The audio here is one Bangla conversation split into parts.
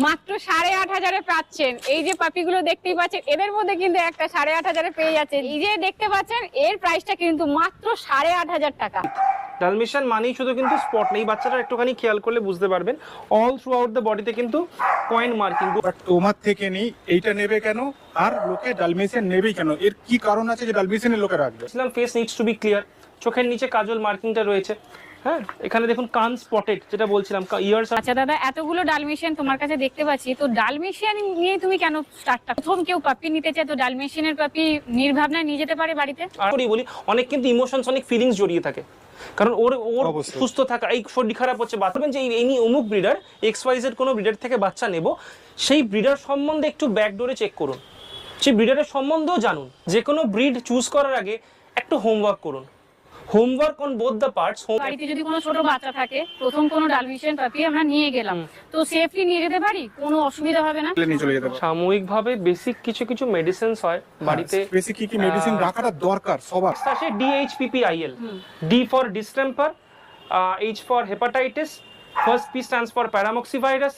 মাত্র ৮,৫০০ পাচ্ছেন। এই যে পাপিগুলো দেখতেই পাচ্ছেন, এদের মধ্যে কিন্তু একটা ৮,৫০০ পেয়ে যাচ্ছেন। এই যে দেখতে পাচ্ছেন, এর প্রাইসটা কিন্তু মাত্র ৮,৫০০ টাকা। ডালমেশিয়ান মানেই শুধু কিন্তু স্পট নেই, বাচ্চাটা একটুখানি খেয়াল করলে বুঝতে পারবেন অল থ্রু আউট দ্য বডিতে কিন্তু পয়েন্ট মার্কিং। তোমার থেকে নেই এইটা নেবে কেন, আর লোকে ডালমেশিয়ান নেবেই কেন, এর কি কারণ আছে যে ডালমেশিয়ানের লোকে রাখবে? Face needs to be clear, চোখের নিচে কাজল মার্কিংটা রয়েছে। হ্যাঁ, এখানে দেখুন কান স্পটেড, যেটা বলছিলাম ইয়ার্স। আচ্ছা দাদা, এতগুলো ডালমেশিয়ান তোমার কাছে দেখতে পাচ্ছি, তো ডালমেশিয়ান নিয়ে তুমি কেন স্টার্টটা? প্রথম কেউ পাপি নিতে চায় তো ডালমেশিয়ানের পাপি নির্ভাবনায় নিয়ে যেতে পারে বাড়িতে। আর বলি অনেক কিন্তু ইমোশনস, অনেক ফিলিংস জড়িয়ে থাকে, কারণ ওর সুস্থ থাকা, এই শরীর খারাপ হচ্ছে, বাচ্চা যে এই অমুক ব্রিডার XYZ কোনো ব্রিডার থেকে বাচ্চা নেব, সেই ব্রিডার সম্বন্ধে একটু ব্যাকডোরে চেক করুন, সেই ব্রিডারের সম্বন্ধেও জানুন। যে কোনো ব্রিড চুজ করার আগে একটু হোমওয়ার্ক করুন, homework on both the parts. বাড়িতে যদি কোনো ছোট বাচ্চা থাকে, প্রথম কোনো ডালমেশিয়ান পাপি আমরা নিয়ে গেলাম, তো সেফলি নিয়ে যেতে পারি, কোনো অসুবিধা হবে না? নিয়ে চলে যেতে পারে। সাময়িকভাবে বেসিক কিছু মেডিসিনস হয় বাড়িতে, বেসিক কি মেডিসিন রাখাটা দরকার সবার। আসে DHPPIL, D for distemper, H for hepatitis, first P stands for paramoxyvirus.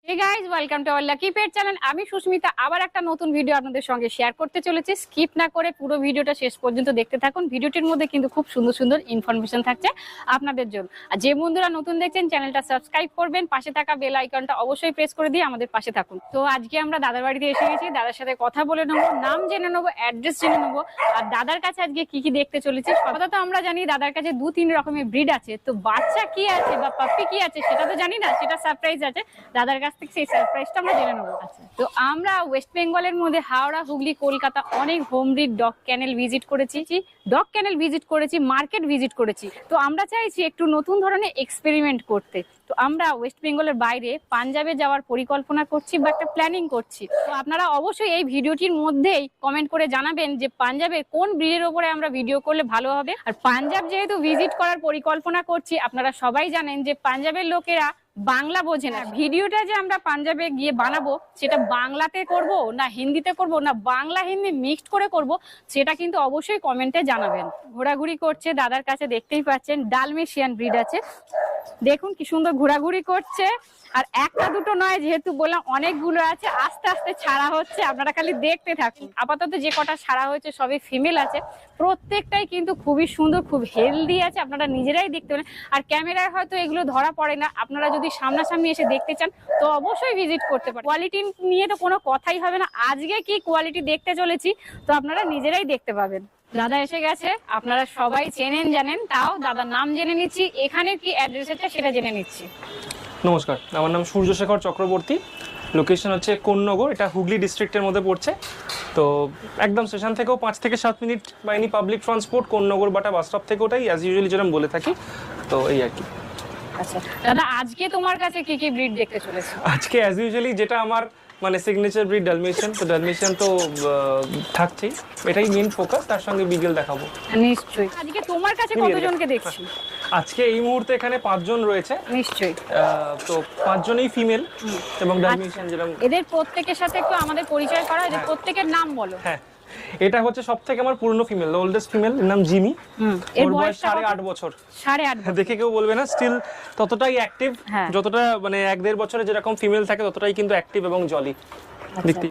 Hey guys, welcome to our Lucky Pet channel. আমি সুস্মিতা আবার একটা নতুন ভিডিও আপনাদের সঙ্গে শেয়ার করতে চলেছি। স্কিপ না করে পুরো ভিডিওটা শেষ পর্যন্ত দেখতে থাকুন। ভিডিওটির মধ্যে কিন্তু খুব সুন্দর সুন্দর ইনফরমেশন থাকছে আপনাদের জন্য। আর যে বন্ধুরা নতুন দেখছেন, চ্যানেলটা সাবস্ক্রাইব করবেন, পাশে থাকা বেল আইকনটা অবশ্যই প্রেস করে দিয়ে আমাদের পাশে থাকুন। তো আজকে আমরা দাদার বাড়িতে এসে গেছি, দাদার সাথে কথা বলে নেবো, নাম জেনে নেবো, অ্যাড্রেস জেনে নেবো, আর দাদার কাছে আজকে কি কি দেখতে চলেছি। কথা তো আমরা জানি দাদার কাছে 2-3 রকমের ব্রিড আছে, তো বাচ্চা কি আছে বা পাপ্পি কি আছে সেটা তো জানি না, সেটা সারপ্রাইজ আছে দাদার কাছ থেকে, সেই সারপ্রাইজটা আমরা জেনে নেবো। আচ্ছা, তো আমরা ওয়েস্ট বেঙ্গলের মধ্যে হাওড়া, হুগলি, কলকাতা অনেক হোম ব্রিড ডগ ক্যানেল ভিজিট করেছি, মার্কেট ভিজিট করেছি। তো আমরা চাইছি একটু নতুন ধরনের এক্সপেরিমেন্ট করতে। তো আমরা ওয়েস্ট বেঙ্গলের বাইরে পাঞ্জাবে যাওয়ার পরিকল্পনা করছি বা একটা প্ল্যানিং করছি। তো আপনারা অবশ্যই এই ভিডিওটির মধ্যেই কমেন্ট করে জানাবেন যে পাঞ্জাবের কোন ব্রিডের ওপরে আমরা ভিডিও করলে ভালো হবে। আর পাঞ্জাব যেহেতু ভিজিট করার পরিকল্পনা করছি, আপনারা সবাই জানেন যে পাঞ্জাবের লোকেরা বাংলা বোঝে না। ভিডিওটা যে আমরা পাঞ্জাবে গিয়ে বানাবো, সেটা বাংলাতে করব না হিন্দিতে করব না বাংলা হিন্দি মিক্সড করে করব, সেটা কিন্তু অবশ্যই কমেন্টে জানাবেন। ঘোরাঘুরি করছে দাদার কাছে, দেখতেই পাচ্ছেন ডালমেশিয়ান ব্রিড আছে, দেখুন কি সুন্দর ঘোরাঘুরি করছে। আর একটা দুটো নয়, যেহেতু বললাম অনেকগুলো আছে, আস্তে আস্তে ছাড়া হচ্ছে, আপনারা খালি দেখতে থাকুন। আপাতত যে কটা ছাড়া হয়েছে সবই ফিমেল আছে, প্রত্যেকটাই কিন্তু খুবই সুন্দর, খুব হেলদি আছে, আপনারা নিজেরাই দেখতে পারেন। আর ক্যামেরায় হয়তো এগুলো ধরা পড়ে না, আপনারা যদি সামনাসামনি এসে দেখতে চান তো অবশ্যই ভিজিট করতে পারেন। কোয়ালিটি নিয়ে তো কোনো কথাই হবে না, আজকে কি কোয়ালিটি দেখতে চলেছি তো আপনারা নিজেরাই দেখতে পাবেন। দাদা এসে গেছে, আপনারা সবাই চেনেন জানেন, তাও দাদার নাম জেনে নিচ্ছি, এখানে কি অ্যাড্রেস আছে সেটা জেনে নিচ্ছি। নমস্কার, আমার নাম সূর্যশেখর চক্রবর্তী, লোকেশন হচ্ছে কোন্নগর, এটা হুগলি ডিস্ট্রিক্টের মধ্যে পড়ছে। তো একদম স্টেশন থেকেও 5 থেকে 7 মিনিট বা এনি পাবলিক ট্রান্সপোর্ট, কোন্নগর বাটা বাস স্টপ থেকে, ওটাই অ্যাজ ইউজুয়ালি যেরকম বলে থাকি। তো এই আর কি। আচ্ছা দাদা, আজকে তোমার কাছে কি কি ব্রিড দেখতে চলেছে? আজকে অ্যাজ ইউজুয়ালি যেটা আমার মানে সিগনেচার ব্রিড ডালমেশিয়ান, তো ডালমেশিয়ান তো থাকছেই, এটাই মেন ফোকাস, তার সঙ্গে বিগেল দেখাবো নিশ্চয়ই। আজকে তোমার কাছে কতজনকে দেখছি? আজকে এই মুহূর্তে এখানে 5 জন রয়েছে নিশ্চয়ই। তো 5 জনই ফিমেল এবং ডালমেশিয়ান যেরকম। এদের প্রত্যেকের সাথে একটু আমাদের পরিচয় করা, যে প্রত্যেকের নাম বলো। হ্যাঁ, এটা হচ্ছে সবথেকে আমার পুরনো ফিমেল, ওল্ডেস্ট ফিমেল, এর নাম জিমি। এর ওর বয়স 8.5 বছর। 8.5 বছর। দেখে কেউ বলবে না, স্টিল ততটাই অ্যাক্টিভ, হ্যাঁ। যতটা মানে 1-1.5 বছরে যেরকম ফিমেল থাকে ততটাই কিন্তু অ্যাক্টিভ এবং জলি দেখতে।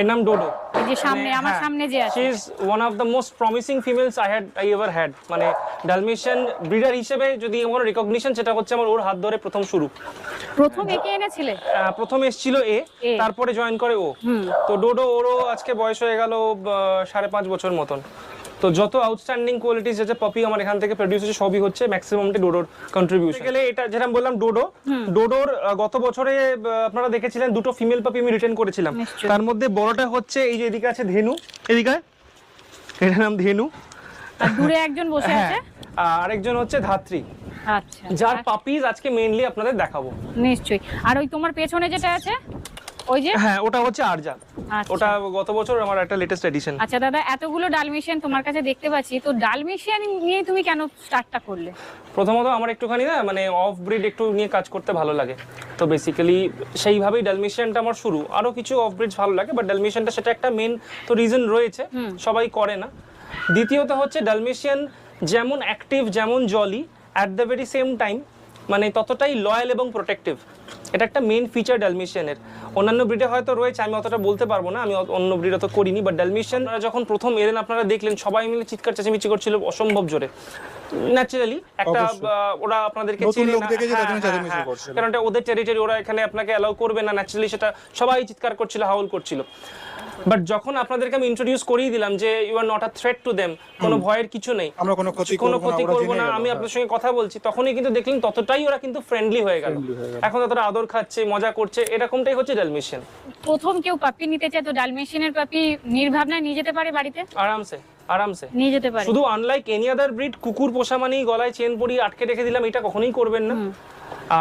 এর নাম ডোডো। এই যে সামনে আমার সামনে যে আছে, she is one of the most promising females I ever had. মানে ডালমেশিয়ান ব্রিডার হিসেবে যদি আমার রিকগনিশন, সেটা হচ্ছে আমার ওর হাত ধরে প্রথম শুরু। প্রথম একে এনেছিলে? প্রথম এসেছিল এ, তারপরে জয়েন করে ও। তো ডোডো, ওরও আজকে বয়স হয়ে গেল 5.5 বছর মতন। তো যত আউটস্ট্যান্ডিং কোয়ালিটিস যে পপি আমার এখান থেকে প্রোডিউস হচ্ছে, সবই হচ্ছে ম্যাক্সিমামটা ডোডোর কন্ট্রিবিউশন। গেলে এটা যেরকম বললাম ডোডোর গত বছরে আপনারা দেখেছিলেন দুটো ফিমেল পপি আমি রিটার্ন করেছিলাম। তার মধ্যে বড়টা হচ্ছে এই যে এদিকে আছে ধেনু, এদিকে এটার নাম ধেনু, আর দূরে একজন বসে আছে, আরেকজন হচ্ছে ধাত্রী। আচ্ছা, যার পাপিজ আজকে মেইনলি আপনাদের দেখাবো। নিশ্চয়ই। আর ওই তোমার পেছনে যেটা আছে ওই যে, হ্যাঁ ওটা হচ্ছে আরজা, ওটা গত বছর আমার একটা লেটেস্ট এডিশন। আচ্ছা দাদা, এতগুলো ডালমেশিয়ান তোমার কাছে দেখতে পাচ্ছি, তো ডালমেশিয়ান নিয়ে তুমি কেন স্টার্টটা করলে? প্রথমত আমার একটুখানি না মানে অফ ব্রিড একটু নিয়ে কাজ করতে ভালো লাগে, তো বেসিক্যালি সেইভাবেই ডালমেশিয়ানটা আমার শুরু। আরো কিছু অফ ব্রিডস ভালো লাগে, বাট ডালমেশিয়ানটা সেটা একটা মেন তো রিজন রয়েছে, সবাই করে না। দ্বিতীয়ত হচ্ছে ডালমেশিয়ান যেমন অ্যাক্টিভ যেমন jolly at the very same time মানে ততটাই লয়াল এবং প্রোটেক্টিভ। এটা একটা মেন ফিচার ডালমেশিয়ানের। অন্যান্য ব্রিডে হয়তো রয়েছে, আমি অতটা বলতে পারবো না, আমি অন্য ব্রিড অত করিনি, বাট ডালমেশিয়ান যখন প্রথম এলেন আপনারা দেখলেন সবাই মিলে চিৎকার চেঁচামেচি করছিল অসম্ভব জোরে। ন্যাচারালি একটা ওরা আপনাদেরকে চেনে না, কারণ এটা ওদের টেরিটরি, ওরা এখানে আপনাকে অ্যালাউ করবে না, ন্যাচারালি সেটা সবাই চিৎকার করছিল, হাউল করছিল। বাট যখন আপনাদেরকে আমি ইন্ট্রোডিউস করিয়ে দিলাম যে you are not a threat to them, কোনো ভয়ের কিছু নেই, আমরা কোনো ক্ষতি করব না, আমি আপনার সঙ্গে কথা বলছি, তখনই কিন্তু দেখলেন ততটাই ওরা কিন্তু ফ্রেন্ডলি হয়ে গেল। এখন ততটা আদর খাচ্ছে, মজা করছে, এরকমটাই হচ্ছে ডালমেশিয়ান। প্রথম কেউ পাপি নিতে চায় তো ডালমেশিয়ানের পাপি নির্ভাবনায় নিয়ে যেতে পারে বাড়িতে, আরামসে নিয়ে যেতে পারে। শুধু আনলাইক এনি আদার ব্রিড কুকুর পোষা মানেই গলায় চেন পরিয়ে আটকে রেখে দিলাম, এটা কখনোই করবেন না।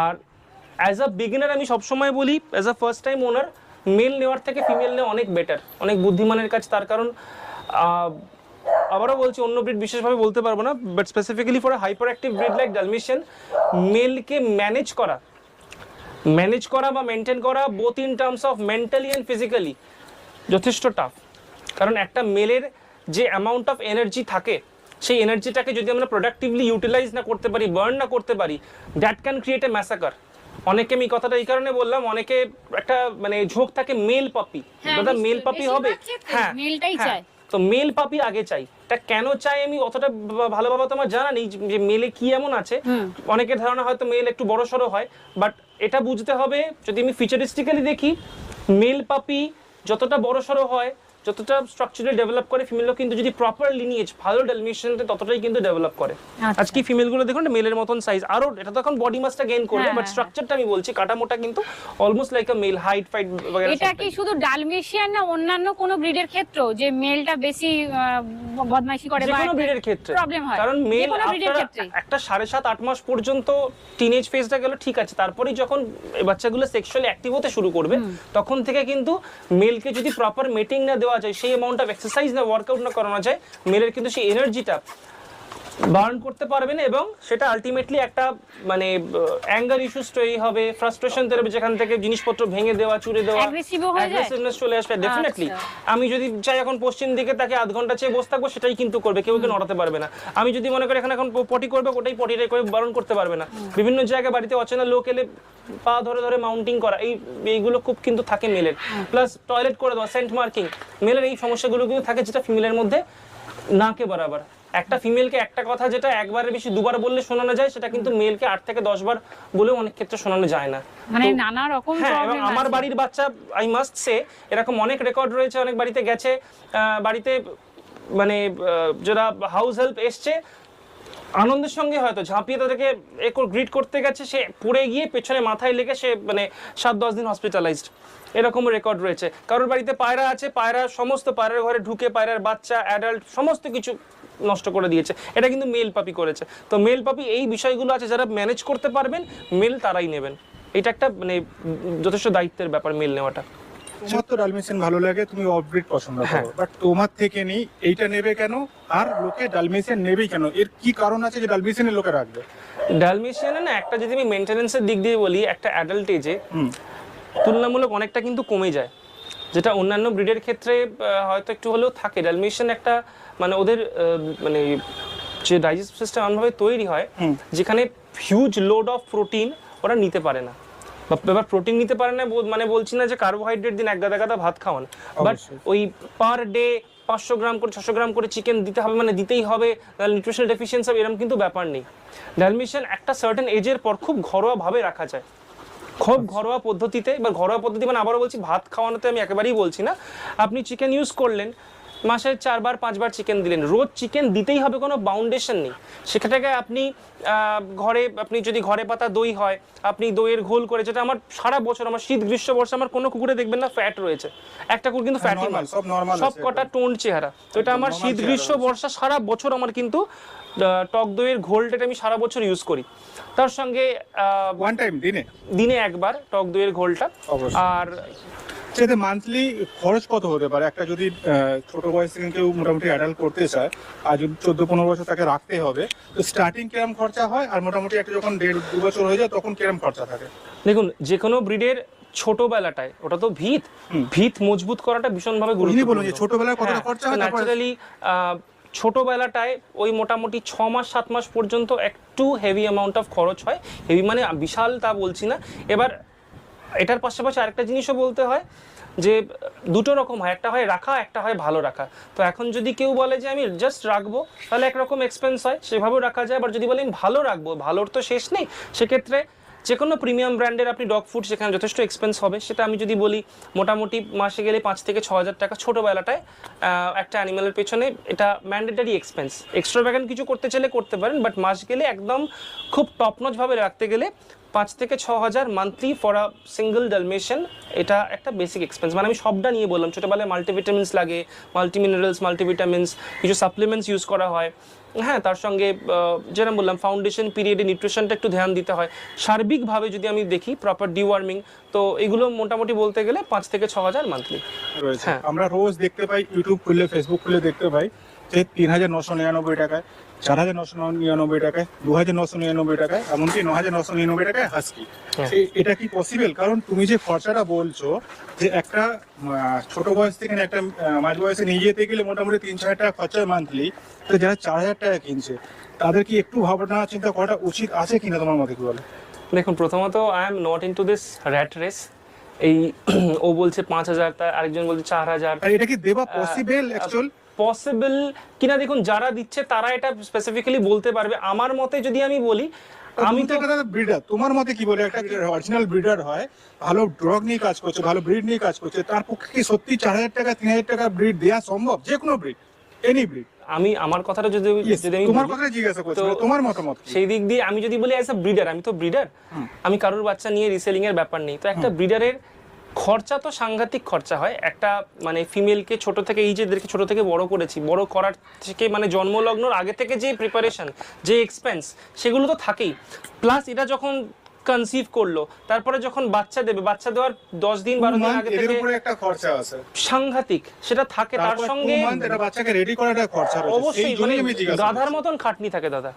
আর অ্যাজ আ বিগিনার আমি সবসময় বলি, as a first time owner, male নেওয়ার থেকে ফিমেল নেওয়া অনেক বেটার, অনেক বুদ্ধিমানের কাজ। তার কারণ আবারও বলছি, অন্য ব্রিড বিশেষভাবে বলতে পারবো না, but specifically for a hyper active breed like Dalmatian, মেলকে ম্যানেজ করা বা মেনটেন করা both in terms of mentally and physically যথেষ্ট টাফ। কারণ একটা মেলের যে অ্যামাউন্ট অফ এনার্জি থাকে, সেই এনার্জিটাকে যদি আমরা প্রোডাক্টিভলি ইউটিলাইজ না করতে পারি, বার্ন না করতে পারি, that can create a massacre. অনেকে আমি কথাটা এই কারণে বললাম, অনেকে একটা মানে ঝোঁক থাকে মেল পাপি, দাদা মেল পাপি হবে, হ্যাঁ মেলটাই চায়, তো মেল পাপি আগে চাই। তা কেন চাই আমি অতটা ভালোভাবে তোমার জানা নেই যে মেলে কি এমন আছে। অনেকের ধারণা হয়তো মেল একটু বড় সড়ো হয়, বাট এটা বুঝতে হবে, যদি আমি ফিচারিস্টিক্যালি দেখি, মেল পাপি যতটা বড় সড়ো হয়, যতটা স্ট্রাকচারালি ডেভেলপ করে, ফিমেলও কিন্তু যদি প্রপার লিনিয়েজ ভালো ডালমেশিয়ানতে ততটাই কিন্তু ডেভেলপ করে। আজকে ফিমেলগুলো দেখুন মেলের মতন সাইজ, আরো এটা তো এখন বডি মাসটা গেইন করবে, বাট স্ট্রাকচারটা আমি বলছি কাটামোটা কিন্তু almost like a male, height fight वगैरह। এটা কি শুধু ডালমেশিয়ান না অন্যান্য কোনো ব্রিডের ক্ষেত্রেও যে মেলটা বেশি বদমাইশি করে বা কোনো ব্রিডের ক্ষেত্রে প্রবলেম হয়? কারণ মেল একটা 7.5-8 মাস পর্যন্ত টিনেজ ফেজটা গেল, ঠিক আছে, তারপরেই যখন বাচ্চাগুলো সেক্সুয়ালি অ্যাক্টিভ হতে শুরু করবে, তখন থেকে কিন্তু মেলকে যদি প্রপার মেটিং না দেওয়া যায়, সেই অ্যামাউন্ট অফ এক্সারসাইজ না ওয়ার্কআউট না করানো যায়, মেলের কিন্তু সেই এনার্জিটা বার্ন করতে পারবে না, এবং সেটা আলটিমেটলি একটা মানে অ্যাঙ্গার ইস্যুস তৈরি হবে, ফ্রাস্ট্রেশন তৈরি হবে, যেখান থেকে জিনিসপত্র ভেঙে দেওয়া, চুরে দেওয়া, অ্যাগ্রেসিভনেস চলে আসবে ডেফিনেটলি। আমি যদি চাই এখন পশ্চিম দিকে তাকে আধ ঘন্টা চেয়ে বসে থাকবো, সেটাই কিন্তু করবে, কেউ নড়াতে পারবে না। আমি যদি মনে করি এখন পটি করবে, ওটাই পটিটাই করে বারণ করতে পারবে না। বিভিন্ন জায়গায় বাড়িতে অচেনা লোক এলে পা ধরে ধরে মাউন্টিং করা, এইগুলো খুব কিন্তু থাকে মেলের। প্লাস টয়লেট করে দেওয়া, সেন্ট মার্কিং, মেলের এই সমস্যাগুলো কিন্তু থাকে, যেটা ফিমেলের মধ্যে নাকে বরাবর। একটা ফিমেলকে একটা কথা যেটা একবারের বেশি দুবার বললে শোনানো যায়, সেটা কিন্তু মেলকে 8 থেকে 10 বার বলেও অনেক ক্ষেত্রে শোনানো যায় না। মানে নানা রকম প্রবলেম আছে। আমার বাড়ির বাচ্চা, আই মাস্ট সে, এরকম অনেক রেকর্ড রয়েছে, অনেক বাড়িতে গেছে, বাড়িতে মানে যারা হাউস হেল্প এসছে, আনন্দের সঙ্গে হয়তো ঝাঁপিয়ে তাদেরকে গ্রিট করতে গেছে, সে পড়ে গিয়ে পেছনে মাথায় লেগে সে মানে 7-10 দিন হসপিটালাইজড, এরকম রেকর্ড রয়েছে। কারোর বাড়িতে পায়রা আছে, পায়রা সমস্ত পায়রার ঘরে ঢুকে পায়রার বাচ্চা, অ্যাডাল্ট সমস্ত কিছু নষ্ট করে দিয়েছে। এটা কিন্তু মেল পাপি করেছে। তো মেল পাপি এই বিষয়গুলো আছে, যারা ম্যানেজ করতে পারবেন মেল তারাই নেবেন। এটা একটা মানে যথেষ্ট দায়িত্বের ব্যাপার মেল নেওয়াটা। তোমার তো ডালমেশিয়ান ভালো লাগে, তুমি অফ ব্রিড পছন্দ করো, বাট তোমার থেকে নেই এইটা নেবে কেন, আর লোকে ডালমেশিয়ান নেবেই কেন? এর কি কারণ আছে যে ডালমেশিয়ানের লোকে রাখবে? ডালমেশিয়ানে না একটা, যদি আমি মেইনটেনেন্সের দিক দিয়ে বলি, একটা অ্যাডাল্ট এজে তুলনামূলক অনেকটা কিন্তু কমে যায়, যেটা অন্যান্য ব্রিডের ক্ষেত্রে হয়তো একটু হলেও থাকে। ডালমেশিয়ান একটা মানে ওদের মানে যে ডাইজেস্টিভ সিস্টেম এমনভাবে তৈরি হয়, যেখানে হিউজ লোড অফ প্রোটিন ওরা নিতে পারে না। এবার প্রোটিন নিতে পারে না মানে বলছি না যে কার্বোহাইড্রেট দিন এক গাদা ভাত খাওয়ান, বাট ওই পার ডে 500 গ্রাম করে 600 গ্রাম করে চিকেন দিতে হবে, মানে দিতেই হবে, নিউট্রিশনাল ডেফিসিয়েন্সি হবে, এরকম কিন্তু ব্যাপার নেই। ডালমেশিয়ান একটা সার্টেন এজের পর খুব ঘরোয়াভাবে রাখা যায়, খুব ঘরোয়া পদ্ধতিতে। এবার ঘরোয়া পদ্ধতি মানে আবারও বলছি, ভাত খাওয়ানোতে আমি একেবারেই বলছি না। আপনি চিকেন ইউজ করলেন, মাসে 4-5 বার চিকেন দিলেন, রোজ চিকেন দিতেই হবে, কোনো বাউন্ডেশন নেই। সেখানে আপনি ঘরে, আপনি যদি ঘরে পাতা দই হয়, আপনি দইয়ের ঘোল করে, যেটা আমার সারা বছর, আমার শীত গ্রীষ্ম বর্ষা আমার কোনো কুকুরে দেখবেন না ফ্যাট রয়েছে, একটা কুকুর কিন্তু ফ্যাটি না, সব কটা টোন্ড চেহারা। তো এটা আমার শীত গ্রীষ্ম বর্ষা সারা বছর আমার কিন্তু টক দইয়ের ঘোলটা আমি সারা বছর ইউজ করি। তার সঙ্গে ওয়ান টাইম দিনে একবার টক দইয়ের ঘোলটা। আর সেটা মান্থলি খরচ কত হতে পারে? একটা যদি ছোট বয়স থেকে কেউ মোটামুটি অ্যাডাল্ট করতে চায়, আর যদি 14-15 বছর তাকে রাখতে হবে, তো স্টার্টিং কিরম খরচা হয়, আর মোটামুটি একটা যখন 1.5-2 বছর হয়ে যায় তখন কিরম খরচা থাকে? দেখুন, যে কোনো ব্রিডের ছোটবেলাটায়, ওটা তো ভিত মজবুত করাটা ভীষণভাবে গুরুত্বপূর্ণ। ছোটবেলায় কতটা খরচা হয়? ন্যাচারালি ছোটোবেলাটায় ওই মোটামুটি 6 মাস 7 মাস পর্যন্ত একটু হেভি অ্যামাউন্ট অফ খরচ হয়, হেভি মানে বিশাল তা বলছি না। এবার এটার পাশাপাশি আরেকটা জিনিসও বলতে হয় যে দুটো রকম হয়, একটা হয় রাখা, একটা হয় ভালো রাখা। তো এখন যদি কেউ বলে যে আমি জাস্ট রাখবো, তাহলে একরকম এক্সপেন্স হয়, সেভাবেও রাখা যায়। আবার যদি বলে আমি ভালো রাখবো, ভালোর তো শেষ নেই, সেক্ষেত্রে যে কোনো প্রিমিয়াম ব্র্যান্ডের আপনি ডগ ফুড, সেখানে যথেষ্ট এক্সপেন্স হবে। সেটা আমি যদি বলি মোটামুটি মাসে গেলে 5 থেকে 6 হাজার টাকা ছোটোবেলাটায় একটা অ্যানিমালের পেছনে, এটা ম্যান্ডেটারি এক্সপেন্স। এক্সট্রাভ্যাগান্ট কিছু করতে চাইলে করতে পারেন, বাট মাস গেলে একদম খুব টপনচভাবে রাখতে গেলে 5 থেকে 6 হাজার monthly for a single Dalmatian, এটা একটা বেসিক এক্সপেন্স। মানে আমি সবটা নিয়ে বললাম, ছোটোবেলায় মাল্টিভিটামিনস লাগে, মাল্টিমিনারেলস, মাল্টিভিটামিনস, কিছু সাপ্লিমেন্টস ইউজ করা হয়, হ্যাঁ, তার সঙ্গে যেরকম বললাম ফাউন্ডেশন পিরিয়ডে নিউট্রিশনটা একটু ধ্যান দিতে হয়। সার্বিকভাবে যদি আমি দেখি প্রপার ডিওয়ার্মিং, তো এগুলো মোটামুটি বলতে গেলে 5 থেকে 6 হাজার মান্থলি রয়েছে। হ্যাঁ। আমরা রোজ দেখতে পাই, ইউটিউব খুললে ফেসবুক খুলে দেখতে পাই যে 3,999 টাকায়, 4,999 টাকায়, 2,999 টাকায়, এমনকি 9,999 টাকায় হাস্কি। এটা কি পসিবল? কারণ তুমি যে খরচাটা বলছো যে একটা ছোট বয়স থেকে একটা মাঝ বয়সে নিয়ে যেতে গেলে মোটামুটি 3-4 টাকা খরচা মান্থলি, তো যারা 4,000 টাকা কিনছে তাদের কি একটু ভাবনা চিন্তা করাটা উচিত আছে কিনা তোমার মতে, কি বলে? দেখুন, প্রথমত I am not into this rat race. এই ও বলছে 5,000, তার আরেকজন বলছে 4,000। আর এটা কি দেওয়া পসিবল অ্যাকচুয়াল? পসিবল কিনা দেখুন, যারা দিচ্ছে তারা এটা স্পেসিফিক্যালি বলতে পারবে। আমার মতে যদি আমি বলি, আমি তো ব্রিডার, তোমার মতে কি বলে? একটা অরিজিনাল ব্রিডার হয়, ভালো ডগ নিয়ে কাজ করছে, ভালো ব্রিড নিয়ে কাজ করছে, তার পক্ষে কি সত্যি 4,000 টাকা 3,000 টাকা ব্রিড দেওয়া সম্ভব? যে কোনো ব্রিড, এনি ব্রিড? আমি আমার কথাটা যদি আমি তোমার কথাটা জিজ্ঞাসা করছি, তোমার মতামত কি? সেই দিক দিয়ে আমি যদি বলি অ্যাজ আ ব্রিডার, আমি তো ব্রিডার, আমি কারোর বাচ্চা নিয়ে রিসেলিং এর ব্যাপার নেই। তো একটা ব্রিডারের খরচা তো সাংঘাতিক খরচা হয়। একটা মানে ফিমেলকে ছোট থেকে, এই যে এদেরকে ছোট থেকে বড় করেছি, বড় করার থেকে মানে জন্মলগ্নর আগে থেকে যে প্রিপারেশন, যে এক্সপেন্স, সেগুলো তো থাকেই। প্লাস এটা যখন কনসিভ করলো, তারপরে যখন বাচ্চা দেবে, বাচ্চা দেওয়ার 10 দিন 12 দিন আগে থেকে একটা খরচা আছে সাংঘাতিক, সেটা থাকে। তার সঙ্গে বাচ্চাকে রেডি করাটা খরচা রয়েছে। অবশ্যই মানে গাধার মতন খাটনি থাকে দাদা,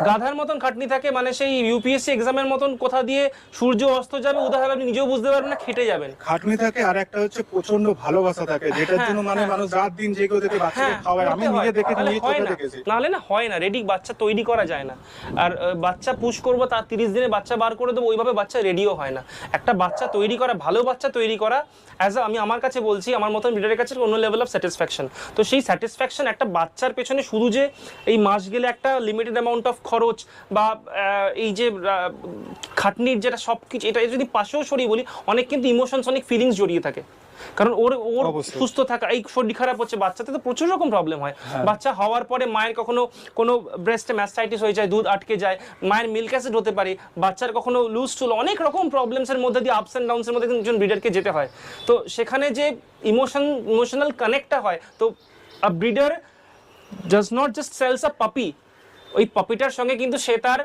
গাধার মতন খাটনি থাকে। মানে সেই ইউপিএসসি এক্সামের মতন কোথা দিয়ে সূর্য অস্ত যাবে উদাহরণ আপনি নিজেও বুঝতে পারবেন না, খেটে যাবেন। খাটনি থাকে, আর একটা হচ্ছে প্রচন্ড ভালোবাসা থাকে, যেটার জন্য মানে মানুষ রাত দিন জেগে থেকে বাচ্চাকে খাওয়ায়। আমি নিজে দেখেছি, নিজে চোখে দেখেছি। নাহলে না হয় না, রেডি বাচ্চা তৈরি করা যায় না। আর বাচ্চা পুশ করবো, তার 30 দিনে বাচ্চা বার করে দেবো, ওইভাবে বাচ্চা রেডিও হয় না। একটা বাচ্চা তৈরি করা, ভালো বাচ্চা তৈরি করা, আমি আমার কাছে বলছি, আমার মতন ব্রিডারের কাছে অন্য লেভেল অফ স্যাটিসফ্যাকশন। তো সেই স্যাটিসফ্যাকশন একটা বাচ্চার পেছনে শুধু যে এই মাস গেলে একটা লিমিটেড অ্যামাউন্ট অফ খরচ বা এই যে খাটনির যেটা সব কিছু, এটা যদি পাশেও সরিয়ে বলি, অনেক কিন্তু ইমোশনস, অনেক ফিলিংস জড়িয়ে থাকে। কারণ ওর সুস্থ থাকা, এই শরীর খারাপ হচ্ছে, বাচ্চাতে তো প্রচুর রকম প্রবলেম হয়। বাচ্চা হওয়ার পরে মায়ের কখনো কোনো ব্রেস্টে ম্যাস্টাইটিস হয়ে যায়, দুধ আটকে যায়, মায়ের মিল্ক অ্যাসিড হতে পারে, বাচ্চার কখনো লুজ চুল, অনেক রকম প্রবলেমসের মধ্যে দিয়ে, আপস অ্যান্ড ডাউনসের মধ্যে একজন ব্রিডারকে যেতে হয়। তো সেখানে যে ইমোশনাল কানেক্টটা হয়, তো a breeder does not just sells a puppy. ওই পাপিটার সঙ্গে কিন্তু সে তার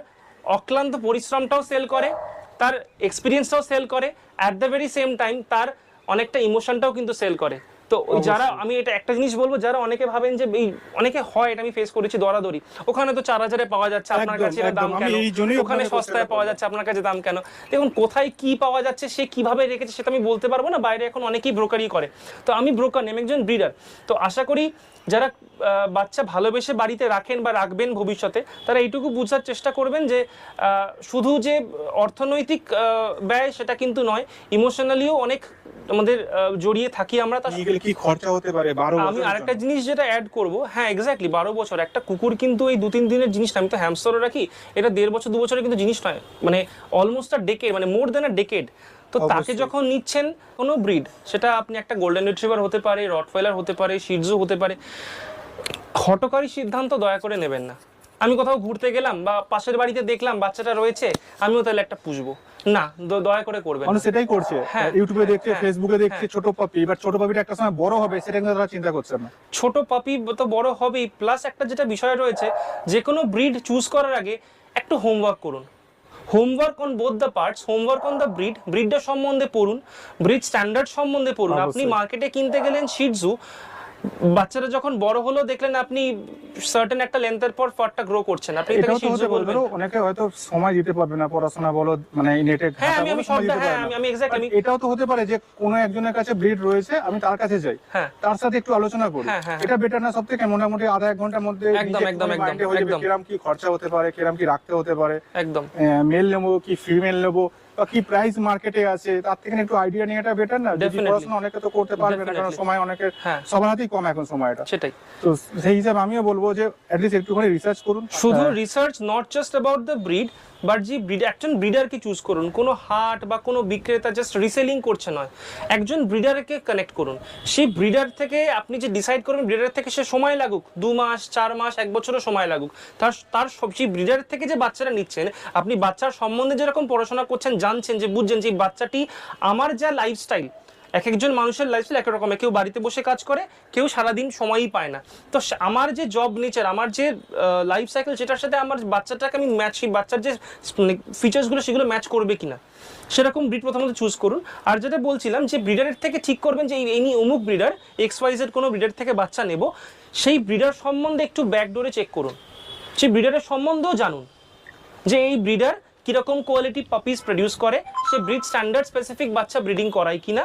অক্লান্ত পরিশ্রমটাও সেল করে, তার এক্সপিরিয়েন্সটাও সেল করে, at the very same time তার অনেকটা ইমোশনটাও কিন্তু সেল করে। তো ওই যারা, আমি এটা একটা জিনিস বলবো, যারা অনেকে ভাবেন যে এই অনেকে হয়, এটা আমি ফেস করেছি, দরাদরি, ওখানে তো 4,000-এ পাওয়া যাচ্ছে, আপনার কাছে এর দাম কেন? ওখানে সস্তায় পাওয়া যাচ্ছে, আপনার কাছে দাম কেন? দেখুন, কোথায় কি পাওয়া যাচ্ছে, সে কিভাবে রেখেছে সেটা আমি বলতে পারবো না। বাইরে এখন অনেকেই ব্রোকারি করে, তো আমি ব্রোকার নেই, আমি একজন ব্রিডার। তো আশা করি যারা বাচ্চা ভালোবেসে বাড়িতে রাখেন বা রাখবেন ভবিষ্যতে, তারা এইটুকু বোঝার চেষ্টা করবেন যে শুধু যে অর্থনৈতিক ব্যয় সেটা কিন্তু নয়, ইমোশনালিও অনেক আমাদের জড়িয়ে থাকি আমরা। তার কি খরচা হতে পারে 12 বছর? আমি আরেকটা জিনিস যেটা অ্যাড করব, হ্যাঁ এক্স্যাক্টলি 12 বছর। একটা কুকুর কিন্তু এই 2-3 দিনের জিনিস না, আমি তো হ্যামস্টারও রাখি, এটা 1.5 বছর 2 বছরের কিন্তু জিনিস নয়, মানে অলমোস্ট আ ডেকেড, মানে মোর দ্যান আ ডেকেড। তো তাকে যখন নিচ্ছেন কোনো ব্রিড, সেটা আপনি একটা গোল্ডেন রিট্রিভার হতে পারে, রটওয়েলার হতে পারে, শিটজু হতে পারে, হঠকারী সিদ্ধান্ত দয়া করে নেবেন না। আমি কোথাও ঘুরতে গেলাম বা পাশের বাড়িতে দেখলাম বাচ্চাটা রয়েছে, আমিও তাহলে একটা পুষবো না, দয়া করে করবেন। মানুষ সেটাই করছে, ইউটিউবে দেখছে, ফেসবুকে দেখছে ছোট পাপি, এবার ছোট পাপিটা একটা সময় বড় হবে, সেটা কিন্তু তারা চিন্তা করছে না। ছোট পাপি তো বড় হবেই, প্লাস একটা যেটা বিষয় রয়েছে, যে কোনো ব্রিড চুজ করার আগে একটু হোমওয়ার্ক করুন। Homework on both the parts, homework on the breed, ব্রিডটার সম্বন্ধে পড়ুন, ব্রিড স্ট্যান্ডার্ড সম্বন্ধে পড়ুন। আপনি মার্কেটে কিনতে গেলেন শিটজু, বাচ্চারা যখন বড় হলো দেখলেন আপনি সার্টেন একটা লেন্থের পর ফারটা গ্রো করছেন, আপনি এটাও এটাকে তো শীর্ষ হতে বলবেন। পারে, অনেকে হয়তো সময় দিতে পারবে না, পড়াশোনা বলো মানে নেটে হ্যাঁ আমি সবটা, হ্যাঁ আমি এক্স্যাক্টলি এটাও তো হতে পারে যে কোনো একজনের কাছে ব্রিড রয়েছে, আমি তার কাছে যাই, হ্যাঁ তার সাথে একটু আলোচনা করি, হ্যাঁ, হ্যাঁ, এটা বেটার না সব থেকে? মোটামুটি আধা এক ঘন্টার মধ্যে একদম, নিজে একদম, একটু একদম, মাইন্ডে হয়ে যাবে একদম। কিরম কি খরচা হতে পারে, কিরম কি রাখতে হতে পারে, একদম। মেল নেবো কি ফিমেল নেবো, বা কি প্রাইস মার্কেটে আছে, তার থেকে একটু আইডিয়া নিয়ে এটা বেটার না? যদি Definitely. পড়াশোনা অনেকে তো করতে পারবে না, কারণ Definitely. সময় অনেকের হ্যাঁ সবার হাতেই কম এখন সময়টা। সেটাই। তো সেই হিসাবে আমিও বলবো যে অ্যাটলিস্ট একটুখানি রিসার্চ করুন। শুধু research not just about the breed, but যে একজন ব্রিডারকে চুজ করুন, কোনো হাট বা কোনো বিক্রেতা জাস্ট রিসেলিং করছে নয়, একজন ব্রিডারকে কানেক্ট করুন। সেই ব্রিডার থেকে আপনি যে ডিসাইড করবেন, ব্রিডার থেকে সে সময় লাগুক 2 মাস 4 মাস 1 বছরও সময় লাগুক, তার সবচেয়ে ব্রিডার থেকে যে বাচ্চারা নিচ্ছেন, আপনি বাচ্চার সম্বন্ধে যেরকম পড়াশোনা করছেন, জানছেন, যে বুঝছেন যে এই বাচ্চাটি আমার যা লাইফস্টাইল, এক একজন মানুষের লাইফস্টাইল এক রকম, কেউ বাড়িতে বসে কাজ করে, কেউ সারাদিন সময়ই পায় না। তো আমার যে জব নেচার, আমার যে লাইফ সাইকেল, সেটার সাথে আমার বাচ্চাটাকে আমি ম্যাচ, সেই বাচ্চার যে ফিচার্সগুলো সেগুলো ম্যাচ করবে কিনা, সেরকম ব্রিড প্রথমত চুজ করুন। আর যেটা বলছিলাম যে ব্রিডারের থেকে ঠিক করবেন যে এই অমুক ব্রিডার XYZ কোনো ব্রিডার থেকে বাচ্চা নেব, সেই ব্রিডার সম্বন্ধে একটু ব্যাকডোরে চেক করুন, সেই ব্রিডারের সম্বন্ধেও জানুন যে এই ব্রিডার কিরকম কোয়ালিটি পাপিস প্রডিউস করে, সে ব্রিড স্ট্যান্ডার্ড স্পেসিফিক বাচ্চা ব্রিডিং করায় কিনা,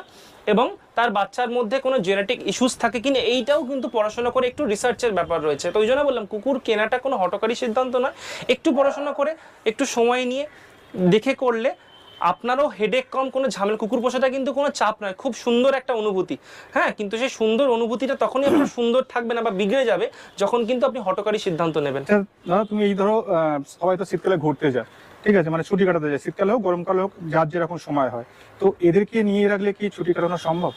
এবং তার বাচ্চার মধ্যে কোনো জেনেটিক ইস্যুস থাকে কিনা, এইটাও কিন্তু পড়াশোনা করে একটু রিসার্চের ব্যাপার রয়েছে। তো ওই জন্য বললাম কুকুর কেনাটা কোনো হঠকারী সিদ্ধান্ত নয়, একটু পড়াশোনা করে একটু সময় নিয়ে দেখে করলে আপনারও হেডেক কম, কোনো ঝামেলা। কুকুর পোষাটা কিন্তু কোনো চাপ নয়, খুব সুন্দর একটা অনুভূতি, হ্যাঁ, কিন্তু সেই সুন্দর অনুভূতিটা তখনই আপনার সুন্দর থাকবে না বা বিগড়ে যাবে যখন কিন্তু আপনি হঠকারী সিদ্ধান্ত নেবেন। দাদা তুমি এই ধরো সবাই তো শীতকালে ঘুরতে যায়, ঠিক আছে, মানে ছুটি কাটাতে যায়, শীতকালে হোক গরমকালে হোক, যার যেরকম সময় হয়, তো এদেরকে নিয়ে রাখলে কি ছুটি কাটানো সম্ভব?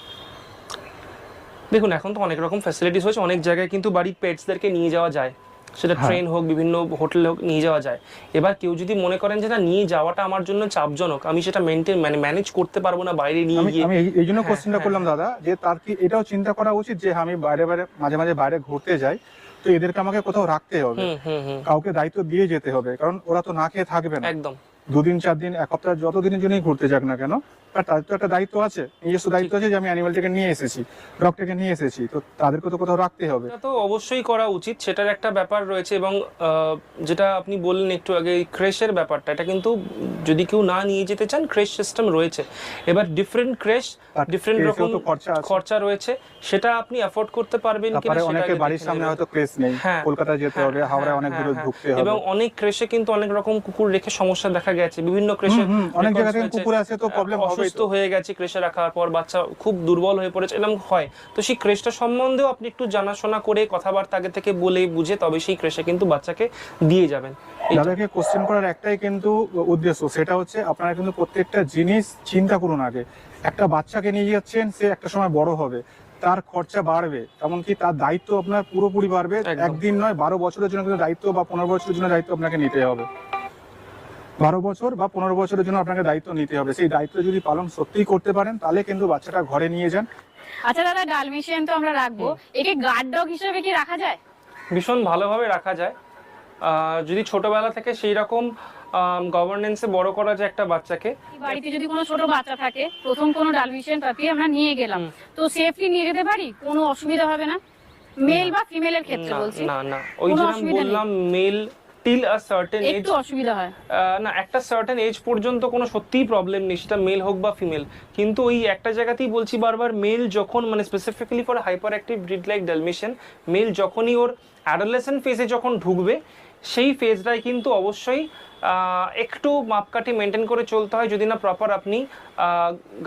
দেখুন এখন তো অনেক রকম ফ্যাসিলিটিস হয়েছে, অনেক জায়গায় কিন্তু বাড়ির পেটসদেরকে নিয়ে যাওয়া যায়, সেটা ট্রেন হোক বিভিন্ন হোটেল হোক নিয়ে যাওয়া যায়। এবার কেউ যদি মনে করেন যে না নিয়ে যাওয়াটা আমার জন্য চাপজনক, আমি সেটা ম্যানেজ করতে পারবো না বাইরে নিয়ে গিয়ে, আমি এই জন্য কোশ্চেনটা করলাম দাদা, যে তার কি এটাও চিন্তা করা উচিত যে আমি বাইরে মাঝে মাঝে বাইরে ঘুরতে যাই, তো এদেরকে আমাকে কোথাও রাখতে হবে, কাউকে দায়িত্ব দিয়ে যেতে হবে, কারণ ওরা তো না খেয়ে থাকবে না একদম 2 দিন 4 দিন 1 সপ্তাহ যতদিনের জন্যই ঘুরতে যাক না কেন, আর তাদের তো একটা দায়িত্ব আছে, নিজস্ব দায়িত্ব আছে যে আমি অ্যানিমালটাকে নিয়ে এসেছি, ডগটাকে নিয়ে এসেছি, তো তাদেরকে তো কোথাও রাখতে হবে। এটা তো অবশ্যই করা উচিত, সেটার একটা ব্যাপার রয়েছে। এবং যেটা আপনি বললেন একটু আগে ক্রেশের ব্যাপারটা, এটা কিন্তু যদি কেউ না নিয়ে যেতে চান ক্রেশ সিস্টেম রয়েছে। এবার ডিফারেন্ট ক্রেশ ডিফারেন্ট রকম খরচা রয়েছে, সেটা আপনি অ্যাফোর্ড করতে পারবেন কিনা তারপরে সেটা অনেকের আগে বাড়ির দেখে সামনে নেবেন। হয়তো ক্রেশ নেই, হ্যাঁ, কলকাতা যেতে হবে, হাওড়ায় অনেক দূরে ঢুকতে হবে, এবং অনেক ক্রেশে কিন্তু অনেক রকম কুকুর রেখে সমস্যা দেখা গেছে, বিভিন্ন ক্রেশে অনেক জায়গা থেকে কুকুর আছে, তো প্রবলেম হবেই, অসুস্থ হয়ে গেছে ক্রেশে রাখার পর, বাচ্চা খুব দুর্বল হয়ে পড়েছে, এরকম হয়। তো সেই ক্রেশটা সম্বন্ধেও আপনি একটু জানাশোনা করে কথাবার্তা আগে থেকে বলে বুঝে তবে সেই ক্রেশে কিন্তু বাচ্চাকে দিয়ে যাবেন। দাদাকে কোশ্চেন করার একটাই কিন্তু উদ্দেশ্য, সেটা হচ্ছে আপনারা কিন্তু প্রত্যেকটা জিনিস চিন্তা করুন আগে। একটা বাচ্চাকে নিয়ে যাচ্ছেন, সে একটা সময় বড় হবে, তার খরচা বাড়বে, এমনকি তার দায়িত্ব আপনার পুরোপুরি বাড়বে, একদম। একদিন নয় 12 বছরের জন্য কিন্তু দায়িত্ব, বা 15 বছরের জন্য দায়িত্ব আপনাকে নিতে হবে, 12 বছর বা 15 বছরের জন্য আপনাকে দায়িত্ব নিতে হবে। সেই দায়িত্ব যদি পালন সত্যিই করতে পারেন, তাহলে কিন্তু বাচ্চাটা ঘরে নিয়ে যান। আচ্ছা দাদা, ডালমেশিয়ান তো আমরা রাখবো, একে গার্ড ডগ হিসেবে কি রাখা যায়? ভীষণ ভালোভাবে রাখা যায়, যদি ছোটবেলা থেকে সেই রকম গভর্নেন্সে বড় করা যায় একটা বাচ্চাকে। বাড়িতে যদি কোনো ছোট বাচ্চা থাকে, প্রথম কোনো ডালমেশিয়ান পাপি আমরা নিয়ে গেলাম, তো সেফলি নিয়ে যেতে পারি, কোনো অসুবিধা হবে না? মেল বা ফিমেলের ক্ষেত্রে বলছি। না না, ওই কোনো যে আমি অসুবিধা নেই? বললাম male till a certain age, একটু অসুবিধা হয় না একটা সার্টেন এজ পর্যন্ত কোনো সত্যিই প্রবলেম নেই, সেটা মেল হোক বা ফিমেল। কিন্তু ওই একটা জায়গাতেই বলছি বারবার, মেল যখন মানে specifically for hyper active breed like Dalmatian, male যখনই ওর অ্যাডোলেসেন্ট ফেজে যখন ঢুকবে, সেই ফেজটাই কিন্তু অবশ্যই একটু মাপকাঠি মেনটেন করে চলতে হয়, যদি না প্রপার আপনি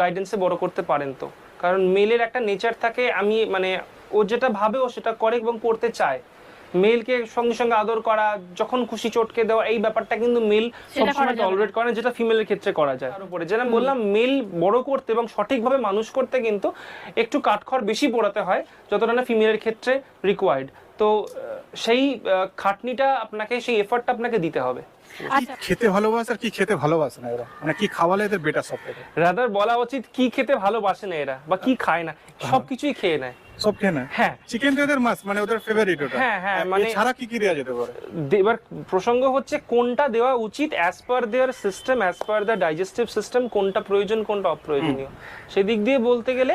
গাইডেন্সে বড় করতে পারেন। তো কারণ মেলের একটা নেচার থাকে, আমি মানে ও যেটা ভাবে ও সেটা করে এবং করতে চায়। মেলকে সঙ্গে সঙ্গে আদর করা, যখন খুশি চটকে দেওয়া, এই ব্যাপারটা কিন্তু মেল সবসময় টলারেট করে না, যেটা ফিমেলের ক্ষেত্রে করা যায়। তার উপরে যেটা বললাম, মেল বড় করতে এবং সঠিকভাবে মানুষ করতে কিন্তু একটু কাঠখড় বেশি পোড়াতে হয়, যতটা না ফিমেলের ক্ষেত্রে রিকোয়ার্ড। তো সেই খাটনিটা আপনাকে, সেই এফর্টটা আপনাকে দিতে হবে। আচ্ছা খেতে ভালোবাসে আর কি খেতে ভালোবাসে না এরা, মানে কি খাওয়ালে এদের বেটার সব থেকে? রাদার বলা উচিত কি খেতে ভালোবাসে না এরা, বা কি খায় না, সবকিছুই খেয়ে নেয়। সব খেয়ে না? হ্যাঁ, চিকেন তো এদের মাছ, মানে ওদের ফেভারিট ওটা। হ্যাঁ, হ্যাঁ, মানে ছাড়া কি কি দেওয়া যেতে পারে? এবার প্রসঙ্গ হচ্ছে কোনটা দেওয়া উচিত as per their system, as per the digestive system, কোনটা প্রয়োজন কোনটা অপ্রয়োজনীয়। সেদিক দিয়ে বলতে গেলে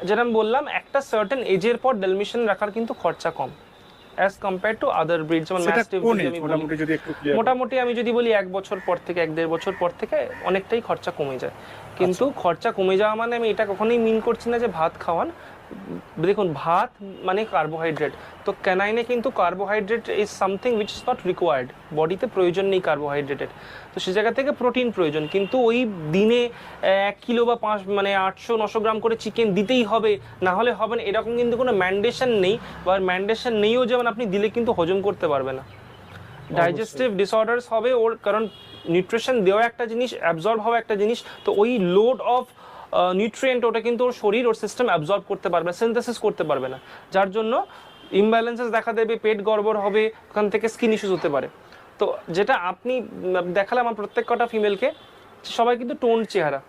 যেটা আমি বললাম একটা সার্টেন এজের পর ডালমেশিয়ান রাখার কিন্তু খরচা কম as compare to other breed, যেমন সেটা ম্যাস্টিফ কোন যদি age? আমি বলি, মোটামুটি যদি একটু clear মোটামুটি আমি যদি বলি 1 বছর পর থেকে 1-1.5 বছর পর থেকে অনেকটাই খরচা কমে যায়। কিন্তু খরচা কমে যাওয়া মানে আমি এটা কখনোই মিন করছি না যে ভাত খাওয়ান। দেখুন ভাত মানে কার্বোহাইড্রেট, তো ক্যানাইনে কিন্তু carbohydrate is something which is not required, বডিতে প্রয়োজন নেই কার্বোহাইড্রেটের, তো সে জায়গা থেকে প্রোটিন প্রয়োজন। কিন্তু ওই দিনে 1 কিলো বা 5 মানে 800-900 গ্রাম করে চিকেন দিতেই হবে, না হলে হবে না, এরকম কিন্তু কোনো ম্যান্ডেশন নেই, বা ম্যান্ডেশন নেইও যেমন আপনি দিলে কিন্তু হজম করতে পারবে না, ডাইজেস্টিভ ডিসঅর্ডার্স হবে ওর, কারণ নিউট্রিশন দেওয়া একটা জিনিস, অ্যাবজর্ব হওয়া একটা জিনিস, তো ওই লোড অফ নিউট্রিয়েন্ট ওটা কিন্তু ওর শরীর ওর সিস্টেম অ্যাবজর্ব করতে পারবে না, সিনথেসিস করতে পারবে না, যার জন্য ইমব্যালেন্সেস দেখা দেবে, পেট গড়বড় হবে, ওখান থেকে স্কিন ইস্যুস হতে পারে। তো যেটা আপনি দেখালাম আমার প্রত্যেক কটা ফিমেলকে, সবাই কিন্তু টোন চেহারা,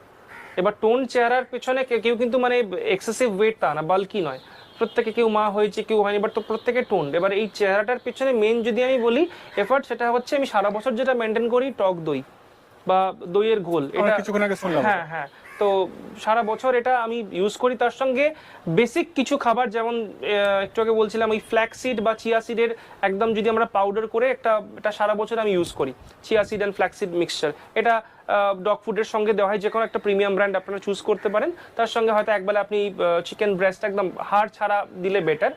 এবার টোন চেহারার পেছনে কেউ কিন্তু মানে এক্সেসিভ ওয়েট তা না, বাল্কি নয়, প্রত্যেকে কেউ মা হয়েছে কেউ হয়নি, বাট তো প্রত্যেকে টোন। এবার এই চেহারাটার পেছনে মেন যদি আমি বলি এফার্ট, সেটা হচ্ছে আমি সারা বছর যেটা মেনটেন করি টক দই বা দইয়ের ঘোল, এটা কিছুক্ষণ আগে শুনলাম। হ্যাঁ হ্যাঁ, তো সারা বছর এটা আমি ইউজ করি, তার সঙ্গে বেসিক কিছু খাবার যেমন একটু আগে বলছিলাম ওই ফ্ল্যাক্স সিড বা চিয়া সিডের একদম যদি আমরা পাউডার করে এটা সারা বছর আমি ইউজ করি, chia seed and flax seed mixture, এটা ডগ ফুডের সঙ্গে দেওয়া হয়, যে কোনো একটা প্রিমিয়াম ব্র্যান্ড আপনারা চুজ করতে পারেন, তার সঙ্গে হয়তো একবেলা আপনি চিকেন ব্রেস্ট একদম হাড় ছাড়া দিলে বেটার।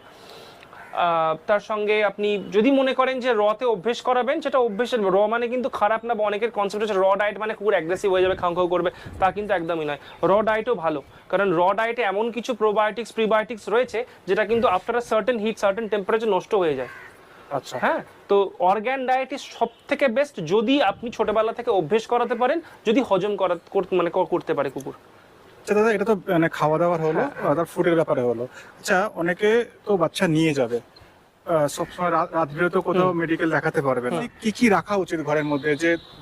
তার সঙ্গে আপনি যদি মনে করেন যে রতে অভ্যেস করাবেন, সেটা অভ্যেসের, র মানে কিন্তু খারাপ না, বা অনেকের কনসেপ্ট হচ্ছে র ডায়েট মানে কুকুর অ্যাগ্রেসিভ হয়ে যাবে, খাও খাও করবে, তা কিন্তু একদমই নয়। র ডায়েটও ভালো, কারণ র ডায়েটে এমন কিছু প্রোবায়োটিক্স প্রিবায়োটিক্স রয়েছে যেটা কিন্তু after a certain heat certain temperature নষ্ট হয়ে যায়। আচ্ছা, হ্যাঁ, তো অর্গ্যান ডায়েট ইজ সব থেকে বেস্ট যদি আপনি ছোটবেলা থেকে অভ্যেস করাতে পারেন, যদি হজম মানে করতে পারে কুকুর। আচ্ছা দাদা, এটা তো মানে খাওয়া দাওয়ার হলো, তার ফুডের ব্যাপারে হলো। আচ্ছা, অনেকে তো বাচ্চা নিয়ে যাবে, সবসময় রাত বিরেতে কোথাও মেডিকেল দেখাতে পারবে না, কি কি রাখা উচিত ঘরের মধ্যে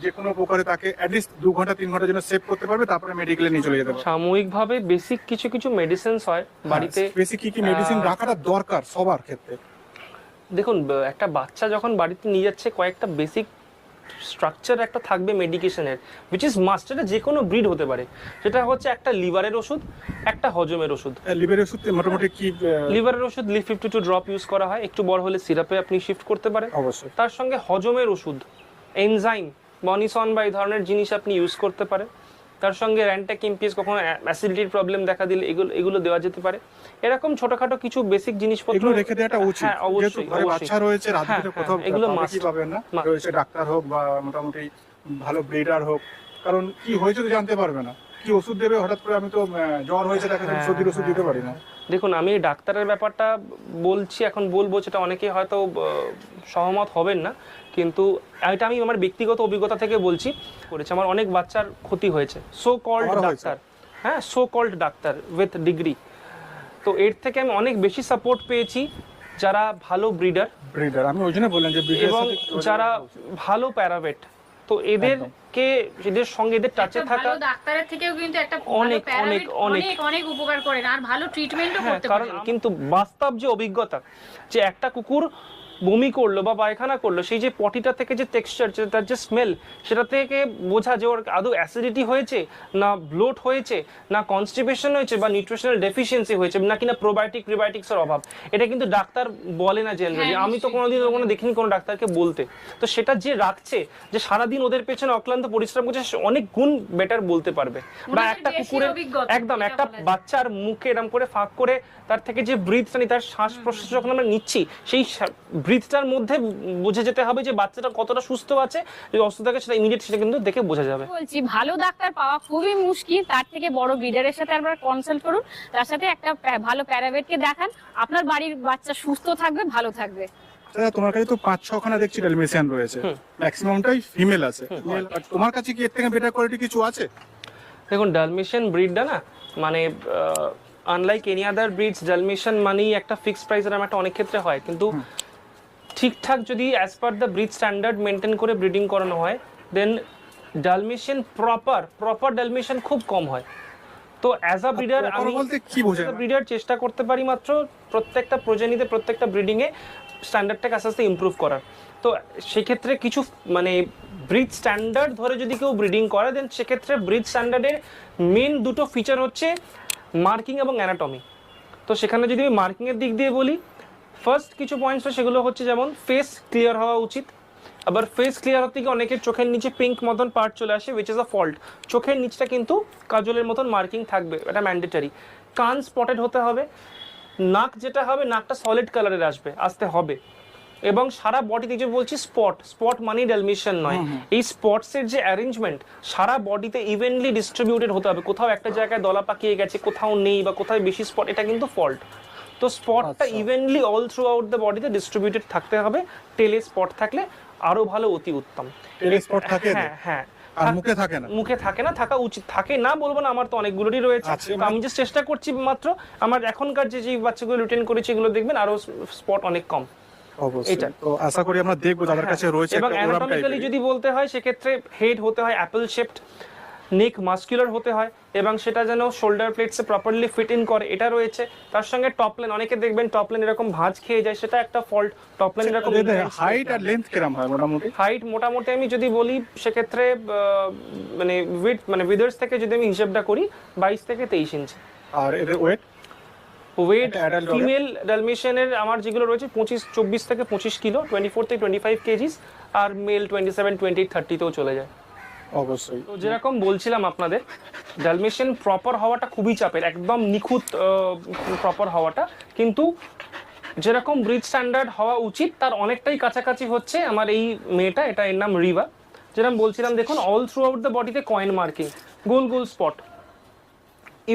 যে কোনো প্রকারে তাকে অ্যাটলিস্ট 2 ঘন্টা 3 ঘন্টার জন্য সেভ করতে পারবে, তারপরে মেডিকেলে নিয়ে চলে যেতে পারবে? সাময়িকভাবে বেসিক কিছু মেডিসিনস হয় বাড়িতে, বেসিক কি মেডিসিন রাখাটা দরকার সবার ক্ষেত্রে? দেখুন একটা বাচ্চা যখন বাড়িতে নিয়ে যাচ্ছে, কয়েকটা বেসিক স্ট্রাকচার একটা থাকবে মেডিকেশনের, উইচ ইজ মাস্ট, এটা যে কোনো ব্রিড হতে পারে, সেটা হচ্ছে একটা লিভারের ওষুধ, একটা হজমের ওষুধ। লিভারের ওষুধ মোটামুটি কি? লিভারের ওষুধ লিভ 52 ড্রপ ইউজ করা হয়, একটু বড় হলে সিরাপে আপনি শিফট করতে পারেন অবশ্যই। তার সঙ্গে হজমের ওষুধ, এনজাইম, বনিসন বা এই ধরনের জিনিস আপনি ইউজ করতে পারেন, তার সঙ্গে র্যান্টাক ইমপিএস, কখনো অ্যাসিডিটির প্রবলেম দেখা দিলে এগুলো দেওয়া যেতে পারে। এরকম ছোটখাটো কিছু বেসিক জিনিসপত্র এগুলো রেখে দেওয়াটা উচিত। হ্যাঁ অবশ্যই, ঘরে বাচ্চা রয়েছে, রাত বিরেতে কোথাও এগুলো কি পাবেন না, রয়েছে ডাক্তার হোক বা মোটামুটি ভালো ব্রিডার হোক, কারণ কি হয়েছে তো জানতে পারবে না, কি ওষুধ দেবে হঠাৎ করে, আমি তো জ্বর হয়েছে তাকে সর্দির ওষুধ দিতে পারি না। দেখুন আমি ডাক্তারের ব্যাপারটা বলছি, এখন বলবো, সেটা অনেকেই হয়তো সহমত হবেন না, কিন্তু এটা আমি আমার ব্যক্তিগত অভিজ্ঞতা থেকে বলছি, করেছে আমার অনেক বাচ্চার ক্ষতি হয়েছে, সো কল্ড ডাক্তার, হ্যাঁ so called doctor with degree, তো এর থেকে আমি অনেক বেশি সাপোর্ট পেয়েছি যারা ভালো ব্রিডার, আমি ওই জন্য বললাম যে এবং যারা ভালো প্যারাভেট, তো এদের সঙ্গে এদের টাচে থাকা ভালো ডাক্তারের থেকেও কিন্তু একটা অনেক অনেক অনেক অনেক উপকার করে, আর ভালো ট্রিটমেন্টও করতে পারে। কারণ কিন্তু বাস্তব যে অভিজ্ঞতা, যে একটা কুকুর বমি করলো বা পায়খানা করলো, সেই যে পটিটা থেকে যে টেক্সচার, তার যে স্মেল, সেটা থেকে বোঝা যে ওর আদৌ অ্যাসিডিটি হয়েছে, না ব্লোট হয়েছে, না কনস্টিপেশন হয়েছে, বা নিউট্রিশনাল ডেফিসিয়েন্সি হয়েছে, না কিনা প্রোবায়োটিক্সের অভাব, এটা কিন্তু ডাক্তার বলে না জেনারেলি, আমি তো কোনোদিন দেখিনি কোনো ডাক্তারকে বলতে, তো সেটা যে রাখছে, যে সারাদিন ওদের পেছনে অক্লান্ত পরিশ্রম করছে, সে অনেক গুণ বেটার বলতে পারবে। বা একটা কুকুরের একদম একটা বাচ্চার মুখে এরকম করে ফাঁক করে তার থেকে যে ব্রিথটা নিই, তার শ্বাস প্রশ্বাস যখন আমরা নিচ্ছি, সেই ব্রিথটার মধ্যে বুঝে যেতে হবে যে বাচ্চাটা কতটা সুস্থ আছে, যদি অসুস্থ থাকে সেটা ইমিডিয়েট সেটা কিন্তু দেখে বোঝা যাবে। বলছি ভালো ডাক্তার পাওয়া খুবই মুশকিল, তার থেকে বড় ব্রিডারের সাথে আপনারা কনসাল্ট করুন, তার সাথে একটা ভালো প্যারাভেটকে দেখান, আপনার বাড়ির বাচ্চা সুস্থ থাকবে, ভালো থাকবে। তোমার কাছে তো 5-6 খানা দেখছি ডালমেশিয়ান রয়েছে, ম্যাক্সিমামটাই ফিমেল আছে, তোমার কাছে কি এর থেকে বেটার কোয়ালিটি কিছু আছে? দেখুন ডালমেশিয়ান ব্রিডটা না, মানে unlike any other breeds, Dalmatian মানেই একটা ফিক্সড প্রাইস, এরকম একটা অনেক ক্ষেত্রে হয়, কিন্তু ঠিকঠাক যদি as per the breed standard maintain করে ব্রিডিং করানো হয়, দেন ডালমেশিয়ান প্রপার ডালমেশিয়ান খুব কম হয়। তো অ্যাজ আ ব্রিডার আমি ব্রিডার চেষ্টা করতে পারি মাত্র প্রত্যেকটা প্রজেনিতে, প্রত্যেকটা ব্রিডিংয়ে স্ট্যান্ডার্ডটাকে আস্তে আস্তে ইমপ্রুভ করার। তো সেক্ষেত্রে কিছু মানে ব্রিড স্ট্যান্ডার্ড ধরে যদি কেউ ব্রিডিং করে, দেন সেক্ষেত্রে ব্রিড স্ট্যান্ডার্ডের মেন দুটো ফিচার হচ্ছে মার্কিং এবং অ্যানাটমি। তো সেখানে যদি আমি মার্কিং এর দিক দিয়ে বলি, ফার্স্ট কিছু পয়েন্টস সেগুলো হচ্ছে যেমন ফেস ক্লিয়ার হওয়া উচিত। আবার ফেস ক্লিয়ার হতে গিয়ে অনেকের চোখের নিচে পিঙ্ক মতন পার্ট চলে আসে, উইচ ইজ আ ফল্ট। চোখের নিচটা কিন্তু কাজলের মতন মার্কিং থাকবে, এটা ম্যান্ডেটারি। কান স্পটেড হতে হবে। নাক যেটা হবে, নাকটা সলিড কালারের আসতে হবে। এবং সারা বডিতে যে বলছি স্পট মানে ডালমেশিয়ান নয়, এই স্পটসের যে অ্যারেঞ্জমেন্ট সারা বডিতে ইভেনলি ডিস্ট্রিবিউটেড হতে হবে। কোথাও একটা জায়গায় দলা পাকিয়ে গেছে, কোথাও নেই, বা কোথাও বেশি স্পট, এটা কিন্তু ফল্ট। তো স্পটটা evenly all throughout the বডিতে ডিস্ট্রিবিউটেড থাকতে হবে। টেলে স্পট থাকলে আরো ভালো, অতি উত্তম। টেলে স্পট থাকে? হ্যাঁ। আর মুখে থাকে না? মুখে থাকে না, থাকা উচিত। থাকে না বলবো না, আমার তো অনেকগুলোরই রয়েছে। তো আমি জাস্ট চেষ্টা করছি মাত্র, আমার এখনকার যে বাচ্চাগুলো রিটেন করেছে এগুলো দেখবেন আরো স্পট অনেক কম। অবশ্যই। তো আশা করি আমরা দেখবো যাদের কাছে রয়েছে। এবং অ্যানাটমিক্যালি যদি বলতে হয় সেক্ষেত্রে হেড হতে হয় অ্যাপল শেপড, নেক মাস্কুলার হতে হয়, এবং সেটা যেন শোল্ডার প্লেটসে প্রপারলি ফিট ইন করে, এটা রয়েছে। তার সঙ্গে টপ লাইন, অনেকে দেখবেন টপ লাইন এরকম ভাঁজ খেয়ে যায়, সেটা একটা ফল্ট। টপ লাইন এরকম। হাইট আর লেন্থ কিরকম হয় মোটামুটি? হাইট মোটামুটি আমি যদি বলি সেক্ষেত্রে মানে উইদার্স থেকে যদি আমি হিসাবটা করি 22 থেকে 23 ইঞ্চি। আর এদের ওয়েট ফিমেল ডালমেশিয়ানের আমার যেগুলো রয়েছে 24 থেকে 25 কিলো, 24 থেকে 25 কেজিস। আর মেল 27, 28, 30 তেও চলে যায়। অবশ্যই। তো যেরকম বলছিলাম আপনাদের, ডালমেশিয়ান প্রপার হওয়াটা খুবই চাপের, একদম নিখুঁত প্রপার হওয়াটা। কিন্তু যেরকম ব্রিড স্ট্যান্ডার্ড হওয়া উচিত তার অনেকটাই কাছাকাছি হচ্ছে আমার এই মেয়েটা। এটা এর নাম রিভা। যেরকম বলছিলাম, দেখুন অল থ্রু আউট দ্য বডিতে কয়েন মার্কিং, গোল গোল স্পট,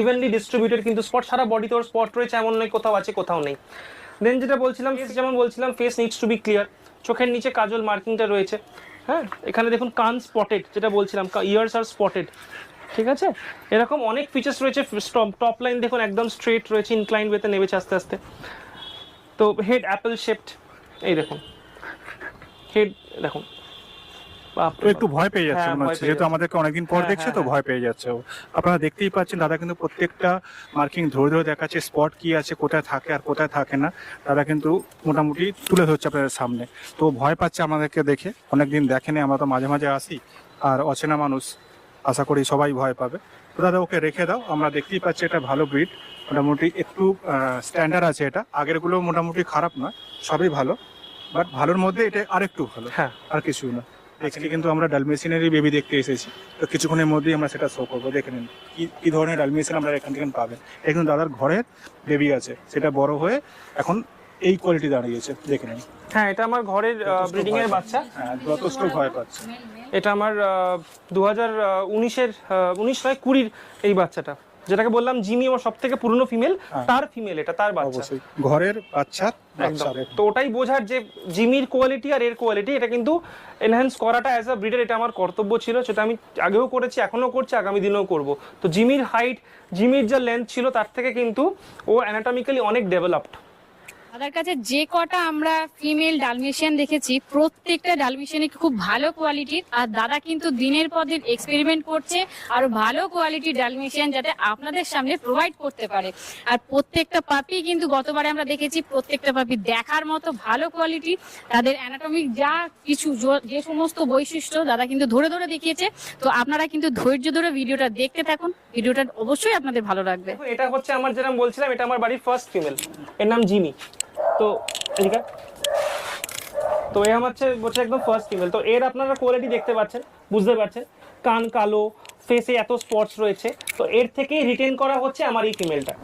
ইভেনলি ডিস্ট্রিবিউটেড। কিন্তু স্পট সারা বডিতে ওর স্পট রয়েছে, এমন নয় কোথাও আছে কোথাও নেই। দেন যেটা বলছিলাম, যেমন বলছিলাম face needs to be clear, চোখের নিচে কাজল মার্কিংটা রয়েছে। হ্যাঁ, এখানে দেখুন কান স্পটেড, যেটা বলছিলাম ইয়ার্স আর স্পটেড। ঠিক আছে, এরকম অনেক ফিচার্স রয়েছে। টপ লাইন দেখুন একদম স্ট্রেট রয়েছে, ইনক্লাইন ওয়েতে নেমেছে আস্তে আস্তে। তো হেড অ্যাপল শেপড, এই দেখুন হেড দেখুন। একটু ভয় পেয়ে যাচ্ছে মনে হচ্ছে, যেহেতু আমাদেরকে অনেকদিন পর দেখছে তো ভয় পেয়ে যাচ্ছে। আপনারা দেখতেই পাচ্ছেন দাদা কিন্তু প্রত্যেকটা মার্কিং ধরে ধরে দেখাচ্ছে, স্পট কি আছে, কোথায় থাকে আর কোথায় থাকে না, দাদা কিন্তু মোটামুটি তুলে ধরছে আপনাদের সামনে। তো ভয় পাচ্ছে আমাদেরকে দেখে, অনেকদিন দেখেনি, আমরা তো মাঝে মাঝে আসি, আর অচেনা মানুষ, আশা করি সবাই ভয় পাবে। তো দাদা ওকে রেখে দাও। আমরা দেখতেই পাচ্ছি এটা ভালো ব্রিড, মোটামুটি একটু স্ট্যান্ডার্ড আছে। এটা আগেরগুলো মোটামুটি খারাপ না, সবই ভালো, বাট ভালোর মধ্যে এটা আরেকটু ভালো, হ্যাঁ, আর কিছুই না। আজকে কিন্তু আমরা ডালমেশিয়ানেরই বেবি দেখতে এসেছি, তো কিছুক্ষণের মধ্যেই আমরা সেটা শো করবো। দেখে নিন কি ধরনের ডালমেশিয়ান আমরা এখান থেকে পাবেন। একদম দাদার ঘরের বেবি আছে, সেটা বড় হয়ে এখন এই কোয়ালিটি দাঁড়িয়েছে, দেখে নিন। হ্যাঁ, এটা আমার ঘরের ব্রিডিং এর বাচ্চা। হ্যাঁ, যথেষ্ট ভয় পাচ্ছে। এটা আমার 2019 এই বাচ্চাটা, যেটাকে বললাম জিমি, আমার সব থেকে পুরনো ফিমেল, তার ফিমেল, এটা তার বাচ্চা, ঘরের বাচ্চা। তো ওটাই বোঝার যে জিমির কোয়ালিটি আর এর কোয়ালিটি, এটা কিন্তু এনহ্যান্স করাটা অ্যাজ আ ব্রিডার এটা আমার কর্তব্য ছিল, সেটা আমি আগেও করেছি, এখনো করছি, আগামী দিনেও করব। তো জিমির হাইট, জিমির যা লেন্থ ছিল তার থেকে কিন্তু ও অ্যানাটমিক্যালি অনেক ডেভেলপড। দাদার কাছে যে কটা আমরা ফিমেল ডালমেশিয়ান দেখেছি, প্রত্যেকটা ডালমেশিয়ানই খুব ভালো কোয়ালিটির। আর দাদা কিন্তু দিনের পর দিন এক্সপেরিমেন্ট করছে আর ভালো কোয়ালিটির ডালমেশিয়ান যাতে আপনাদের সামনে প্রোভাইড করতে পারে। আর প্রত্যেকটা পাপি কিন্তু গতবারে আমরা দেখেছি, প্রত্যেকটা পাপি দেখার মতো ভালো কোয়ালিটি। তাদের অ্যানাটমিক যা কিছু যে সমস্ত বৈশিষ্ট্য দাদা কিন্তু ধরে ধরে দেখিয়েছে। তো আপনারা কিন্তু ধৈর্য ধরে ভিডিওটা দেখতে থাকুন, ভিডিওটা অবশ্যই আপনাদের ভালো লাগবে। এটা হচ্ছে আমার, যেরকম বলছিলাম, এটা আমার বাড়ির ফার্স্ট ফিমেল, এর নাম জিমি। তো এদিকে, তো এ হচ্ছে একদম ফার্স্ট ফিমেল। তো এর আপনারা কোয়ালিটি দেখতে পাচ্ছেন, বুঝতে পারছেন, কান কালো, ফেসে এত স্পটস রয়েছে। তো এর থেকে রিটেন করা হচ্ছে আমার এই ফিমেলটা,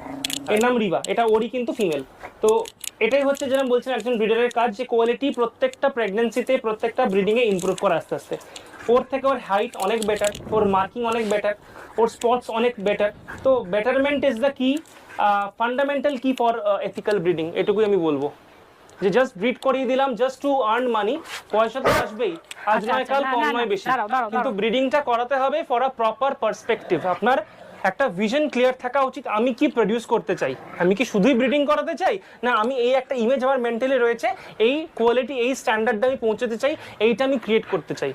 এর নাম রিভা, এটা ওরই কিন্তু ফিমেল। তো এটাই হচ্ছে যেরকম বলছিলাম একজন ব্রিডারের কাজ, যে কোয়ালিটি প্রত্যেকটা প্রেগনেন্সিতে, প্রত্যেকটা ব্রিডিং এ ইমপ্রুভ করা আস্তে আস্তে। ওর থেকে ওর হাইট অনেক বেটার, ওর মার্কিং অনেক বেটার, ওর স্পটস অনেক বেটার। তো বেটারমেন্ট ইজ দ্য কি, ফান্ডামেন্টাল কি ফর এথিক্যাল ব্রিডিং, এটুকুই আমি বলবো। যে জাস্ট ব্রিড করিয়ে দিলাম জাস্ট টু আর্ন মানি, পয়সা তো আসবেই, আজ নয় কাল, কম নয় বেশি, কিন্তু ব্রিডিংটা করাতে হবে ফর আ প্রপার পার্সপেক্টিভ। আপনার একটা ভিশন ক্লিয়ার থাকা উচিত, আমি কি প্রডিউস করতে চাই, আমি কি শুধুই ব্রিডিং করাতে চাই, না আমি এই একটা ইমেজ আমার মেন্টালি রয়েছে, এই কোয়ালিটি, এই স্ট্যান্ডার্ডটা আমি পৌঁছাতে চাই, এইটা আমি ক্রিয়েট করতে চাই।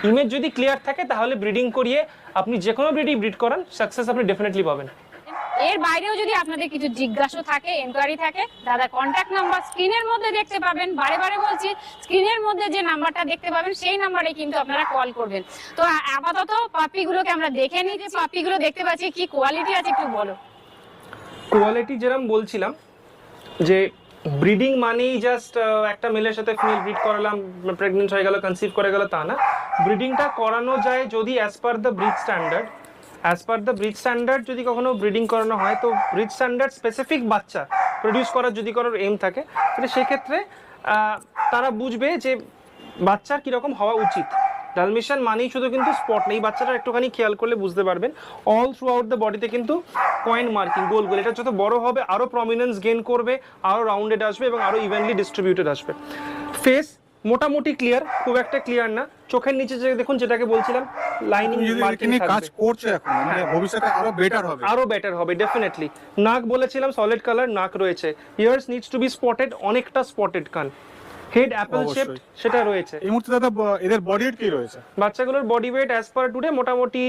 ইমেজ যদি ক্লিয়ার থাকে তাহলে ব্রিডিং করিয়ে আপনি যে কোনো ব্রিড করান, সাকসেস আপনি ডেফিনেটলি পাবেন। এর বাইরেও যদি আপনাদের কিছু জিজ্ঞাসা থাকে, এনকোয়ারি থাকে, দাদা কন্ট্যাক্ট নাম্বার স্ক্রিনের মধ্যে দেখতে পাবেন। বারে বারে বলছি, স্ক্রিনের মধ্যে যে নাম্বারটা দেখতে পাবেন সেই নাম্বারে কিন্তু আপনারা কল করবেন। তো আপাতত পাপিগুলোকে আমরা দেখে নিই, যে পাপিগুলো দেখতে পাচ্ছি কি কোয়ালিটি আছে একটু বলো। কোয়ালিটি যেরকম বলছিলাম যে ব্রিডিং মানেই জাস্ট একটা মেলের সাথে ফিমেল ব্রিড করালাম, প্রেগনেন্ট হয়ে গেল, কনসিভ করে গেল, তা না। ব্রিডিংটা করানো যায় যদি as per the breed standard যদি কখনো ব্রিডিং করানো হয়, তো ব্রিড স্ট্যান্ডার্ড স্পেসিফিক বাচ্চা প্রডিউস করার যদি কারোর এম থাকে, তাহলে সেক্ষেত্রে তারা বুঝবে যে বাচ্চার কীরকম হওয়া উচিত। ডালমেশিয়ান মানেই শুধু কিন্তু স্পট নেই, বাচ্চাটা একটুখানি খেয়াল করলে বুঝতে পারবেন অল থ্রু আউট দ্য বডিতে কিন্তু পয়েন্ট মার্কিং, গোল গোল। এটা যত বড় হবে আরও প্রমিনেন্স গেইন করবে, আরও রাউন্ডেড আসবে এবং আরও ইভেনলি ডিস্ট্রিবিউটেড আসবে। ফেস মোটামুটি ক্লিয়ার, খুব একটা ক্লিয়ার না। চোখের নিচে যে দেখুন যেটাকে বলছিলাম লাইনিং মার্কিং কাজ করছে এখন, মানে ভবিষ্যতে আরো বেটার হবে ডেফিনেটলি। নাক বলেছিলাম সলিড কালার নাক রয়েছে, ears needs to be spotted, অনেকটা স্পটেড কান, হেড অ্যাপল শেপড সেটা রয়েছে। এই মুহূর্তে দাদা এদের বডি ওয়েট কি রয়েছে? বাচ্চাগুলোর body weight as per today মোটামুটি